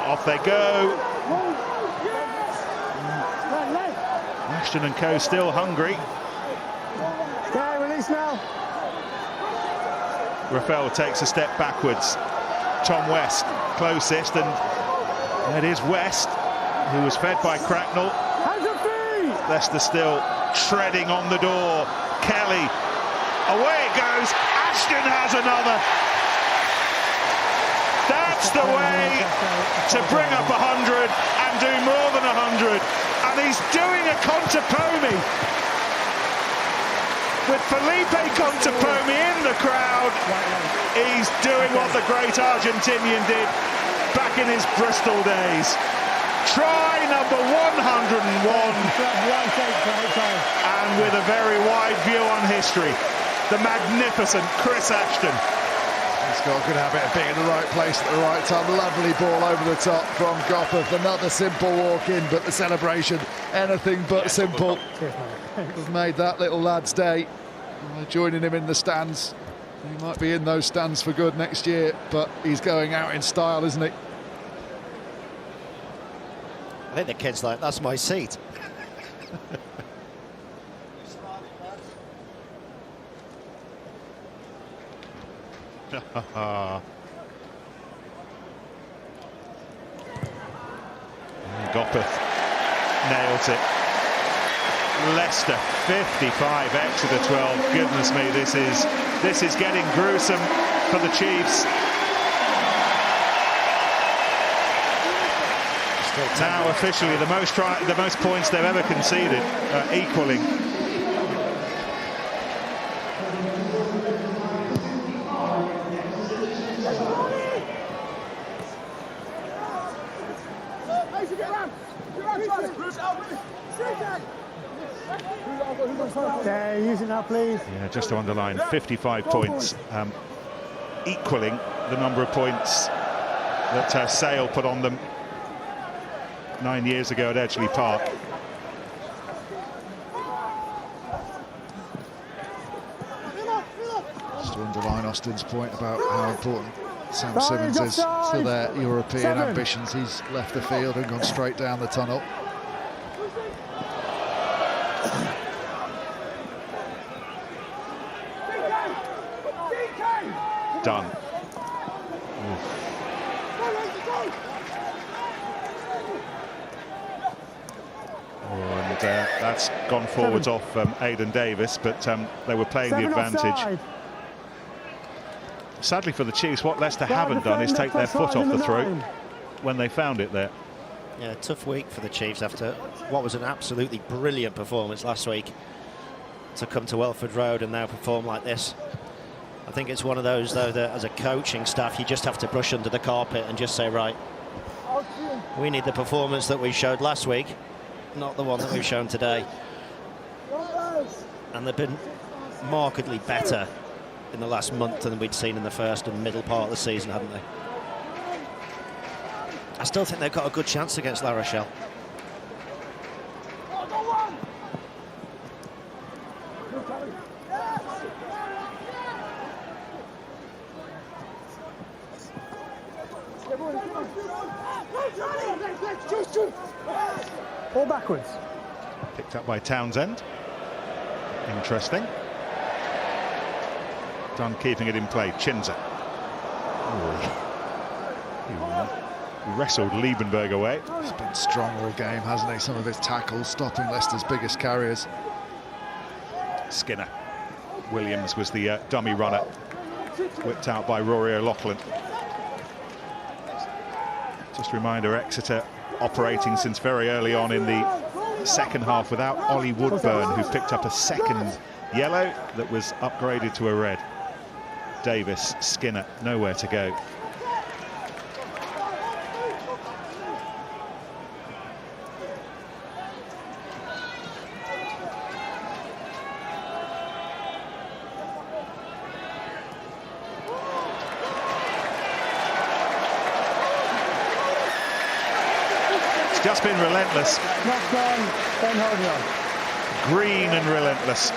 Off they go. Ashton and co still hungry. Okay, release now. Rafael takes a step backwards. Tom West closest, and it is West who was fed by Cracknell. Leicester still treading on the door. Kelly, away it goes. Ashton has another. That's the way to bring up 100 and do more than 100. And he's doing a Contepomi with Felipe Contepomi in the crowd. He's doing what the great Argentinian did back in his Bristol days. Try number 101, and with a very wide view on history, the magnificent Chris Ashton. He's got a good habit of being in the right place at the right time. Lovely ball over the top from Gopperth. Another simple walk in, but the celebration, anything but simple. Has made that little lad's day. Joining him in the stands. He might be in those stands for good next year, but he's going out in style, isn't he? I think the kid's like, that's my seat. Gopperth nails it. Leicester 55, Exeter 12. Goodness me, this is getting gruesome for the Chiefs. Now officially the most points they've ever conceded, equaling. Okay, use it now, please. Yeah, just to underline, 55 points, equaling the number of points that Sale put on them 9 years ago at Edgeley Park. Just to underline Austin's point about how important Sam Simmons is to their European ambitions. He's left the field and gone straight down the tunnel. Done. And that's gone forwards off Aidan Davis, but they were playing the advantage. Offside. Sadly for the Chiefs, what Leicester haven't done is take their foot off the throat when they found it there. Yeah, tough week for the Chiefs after what was an absolutely brilliant performance last week. To come to Welford Road and now perform like this. I think it's one of those, though, that as a coaching staff, you just have to brush under the carpet and just say, right, we need the performance that we showed last week, not the one that we've shown today. And they've been markedly better in the last month than we'd seen in the first and middle part of the season, haven't they? I still think they've got a good chance against La Rochelle. Ball backwards. Picked up by Townsend. Interesting. Dunn keeping it in play. Chinza. He wrestled Liebenberg away. He's been strong all game, hasn't he? Some of his tackles stopping Leicester's biggest carriers. Skinner. Williams was the dummy runner, whipped out by Rory O'Loughlin. Just a reminder, Exeter operating since very early on in the second half without Ollie Woodburn, who picked up a second yellow that was upgraded to a red. Davis, Skinner, nowhere to go. Just been relentless. Green and relentless.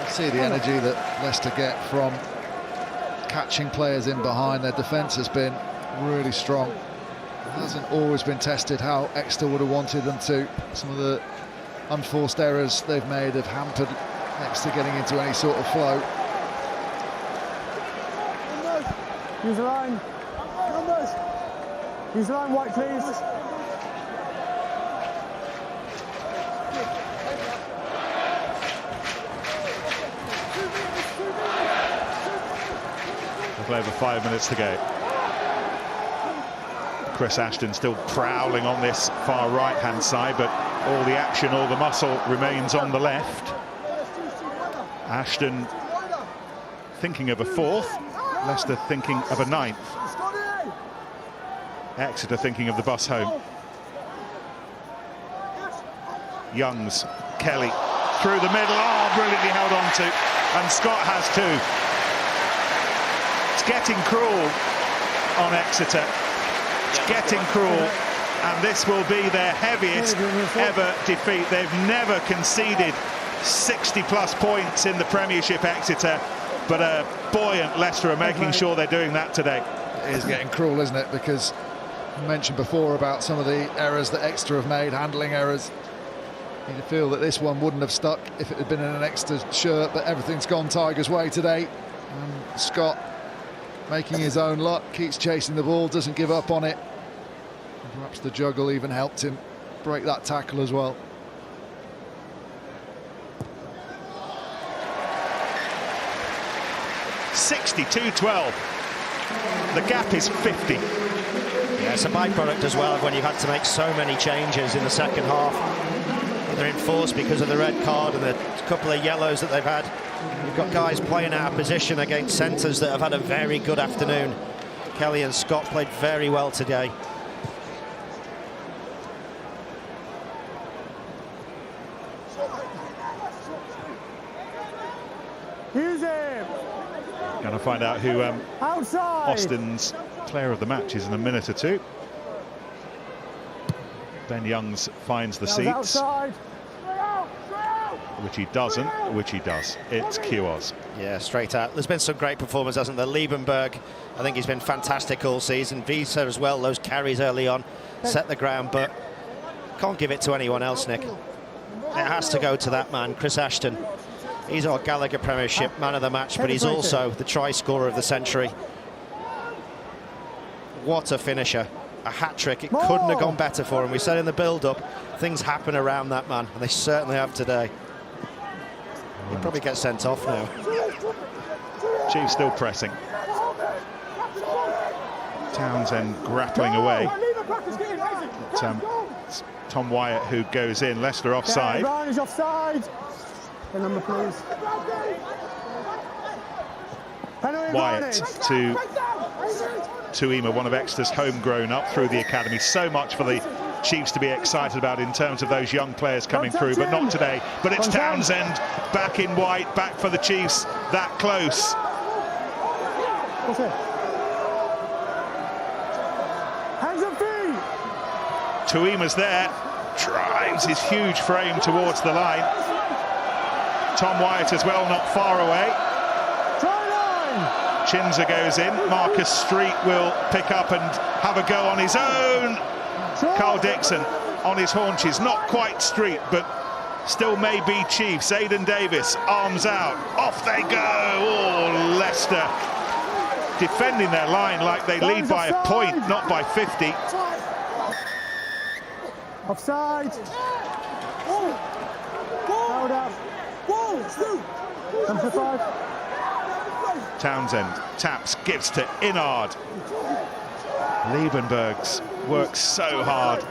See the energy that Leicester get from catching players in behind. Their defence has been really strong. It hasn't always been tested how Exeter would have wanted them to. Some of the unforced errors they've made have hampered Exeter getting into any sort of flow. Use the line. Use the line, White, please. Over 5 minutes to go. Chris Ashton still prowling on this far right-hand side, but all the action, all the muscle remains on the left. Ashton thinking of a fourth, Leicester thinking of a ninth. Exeter thinking of the bus home. Youngs, Kelly through the middle, brilliantly held on to, and Scott has two. Getting cruel on Exeter. It's getting cruel, and this will be their heaviest ever defeat. They've never conceded 60+ points in the Premiership, Exeter, but a buoyant Leicester are making sure they're doing that today. It is getting cruel, isn't it? Because I mentioned before about some of the errors that Exeter have made, handling errors. You feel that this one wouldn't have stuck if it had been in an Exeter shirt, but everything's gone Tiger's way today. Scott making his own luck, keeps chasing the ball, doesn't give up on it. And perhaps the juggle even helped him break that tackle as well. (62-12). The gap is 50. Yeah, it's a byproduct as well of when you've had to make so many changes in the second half. They're enforced because of the red card and the couple of yellows that they've had. You've got guys playing out of position against centres that have had a very good afternoon. Kelly and Scott played very well today. Use him. Going to find out who Outside. Austin's player of the match is in a minute or two. Ben Youngs finds the seats. Outside. Which he doesn't, which he does. It's Kioz. Yeah, straight out. There's been some great performances, hasn't there? Liebenberg, I think he's been fantastic all season. Visa as well, those carries early on, set the ground, but can't give it to anyone else, Nick. It has to go to that man, Chris Ashton. He's our Gallagher Premiership man of the match, but he's also the try scorer of the century. What a finisher. A hat-trick. It couldn't have gone better for him. We said in the build-up, things happen around that man, and they certainly have today. He'll probably get sent off now. Chiefs still pressing. Townsend grappling away. It's Tom Wyatt who goes in. Leicester offside. Brown is offside. The number, please. Wyatt to Tuima, one of Exeter's homegrown up through the academy. So much for the Chiefs to be excited about in terms of those young players coming through, but not today. But it's Townsend back in white, back for the Chiefs, that close. Hands and feet. Tuima's there, drives his huge frame towards the line. Tom Wyatt as well, not far away. Chinza goes in. Marcus Street will pick up and have a go on his own. Carl Dixon on his haunches, not quite Street, but still may be Chiefs. Aidan Davis, arms out, off they go. Oh, Leicester defending their line like they lead by a point, not by 50. Offside. Hold up. Come to 5. Townsend taps, gives to Inard. Liebenberg's works so hard.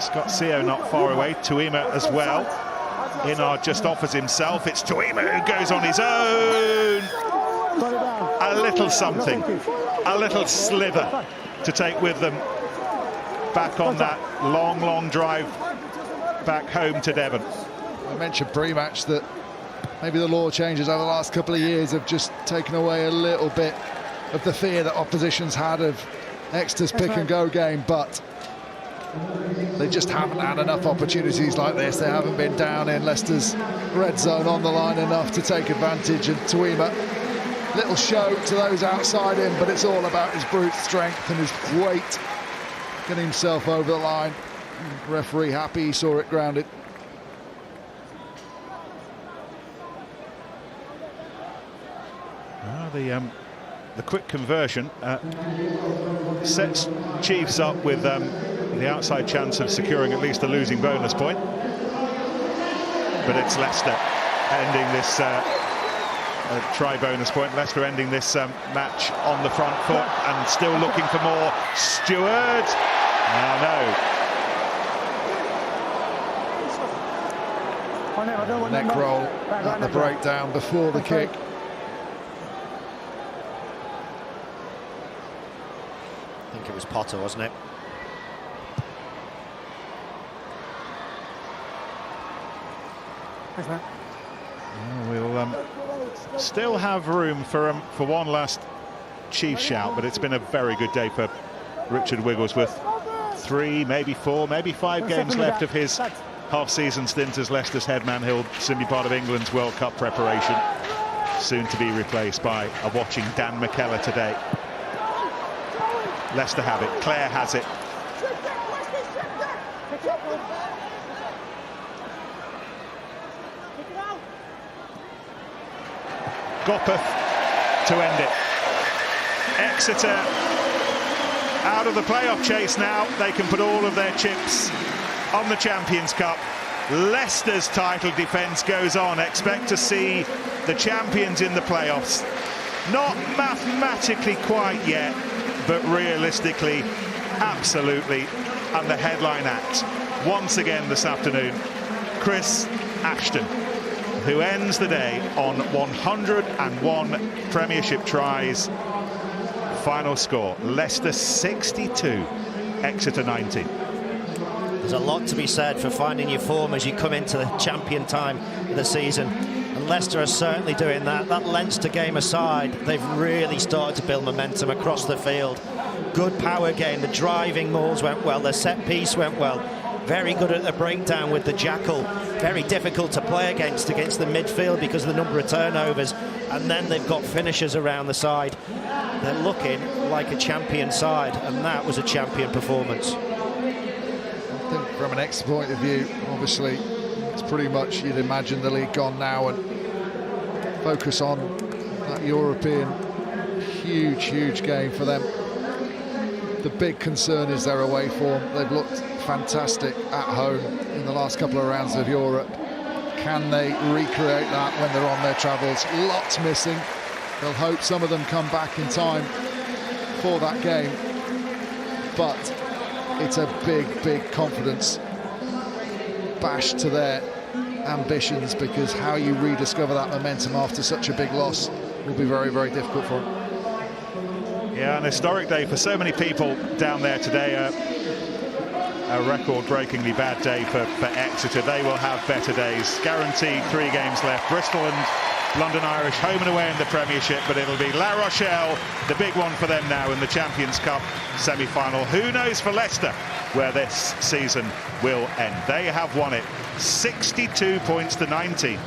Scott Seo not far away, Tuima as well. Inard just offers himself. It's Tuima who goes on his own. A little something, a little sliver to take with them back on that long drive back home to Devon. I mentioned pre-match that maybe the law changes over the last couple of years have just taken away a little bit of the fear that oppositions had of Exeter's pick-and-go game, but they just haven't had enough opportunities like this. They haven't been down in Leicester's red zone on the line enough to take advantage, and Tuima, little show to those outside him, but it's all about his brute strength and his weight, getting himself over the line. Referee happy he saw it grounded. The quick conversion sets Chiefs up with the outside chance of securing at least a losing bonus point. But it's Leicester ending this try bonus point. Leicester ending this match on the front foot and still looking for more. Stewart. No. Neck roll at the breakdown before the kick. I think it was Potter, wasn't it? Thanks, man. We'll still have room for one last Chief shout, but it's been a very good day for Richard Wigglesworth. 3, maybe 4, maybe 5 games left of his half-season stint as Leicester's head man. He'll soon be part of England's World Cup preparation, soon to be replaced by a watching Dan McKellar today. Leicester have it, Clare has it. Gopeth to end it. Exeter out of the playoff chase now. They can put all of their chips on the Champions Cup. Leicester's title defence goes on. Expect to see the champions in the playoffs. Not mathematically quite yet, but realistically, absolutely. And the headline act, once again this afternoon, Chris Ashton, who ends the day on 101 Premiership tries. Final score, Leicester 62, Exeter 19. There's a lot to be said for finding your form as you come into the champion time of the season. And Leicester are certainly doing that. That Leinster game aside, they've really started to build momentum across the field. Good power game, the driving mauls went well, the set piece went well. Very good at the breakdown with the jackal. Very difficult to play against the midfield because of the number of turnovers. And then they've got finishers around the side. They're looking like a champion side, and that was a champion performance. I think from an Exeter point of view, obviously, it's pretty much, you'd imagine, the league gone now and focus on that European huge game for them. The big concern is their away form. They've looked fantastic at home in the last couple of rounds of Europe. Can they recreate that when they're on their travels? Lots missing. They'll hope some of them come back in time for that game. But it's a big confidence bash to their ambitions, because how you rediscover that momentum after such a big loss will be very difficult for them. Yeah, an historic day for so many people down there today. A record-breakingly bad day for Exeter. They will have better days. Guaranteed 3 games left. Bristol and London Irish home and away in the Premiership, but it'll be La Rochelle, the big one for them now in the Champions Cup semi-final. Who knows for Leicester where this season will end? They have won it 62 points to 90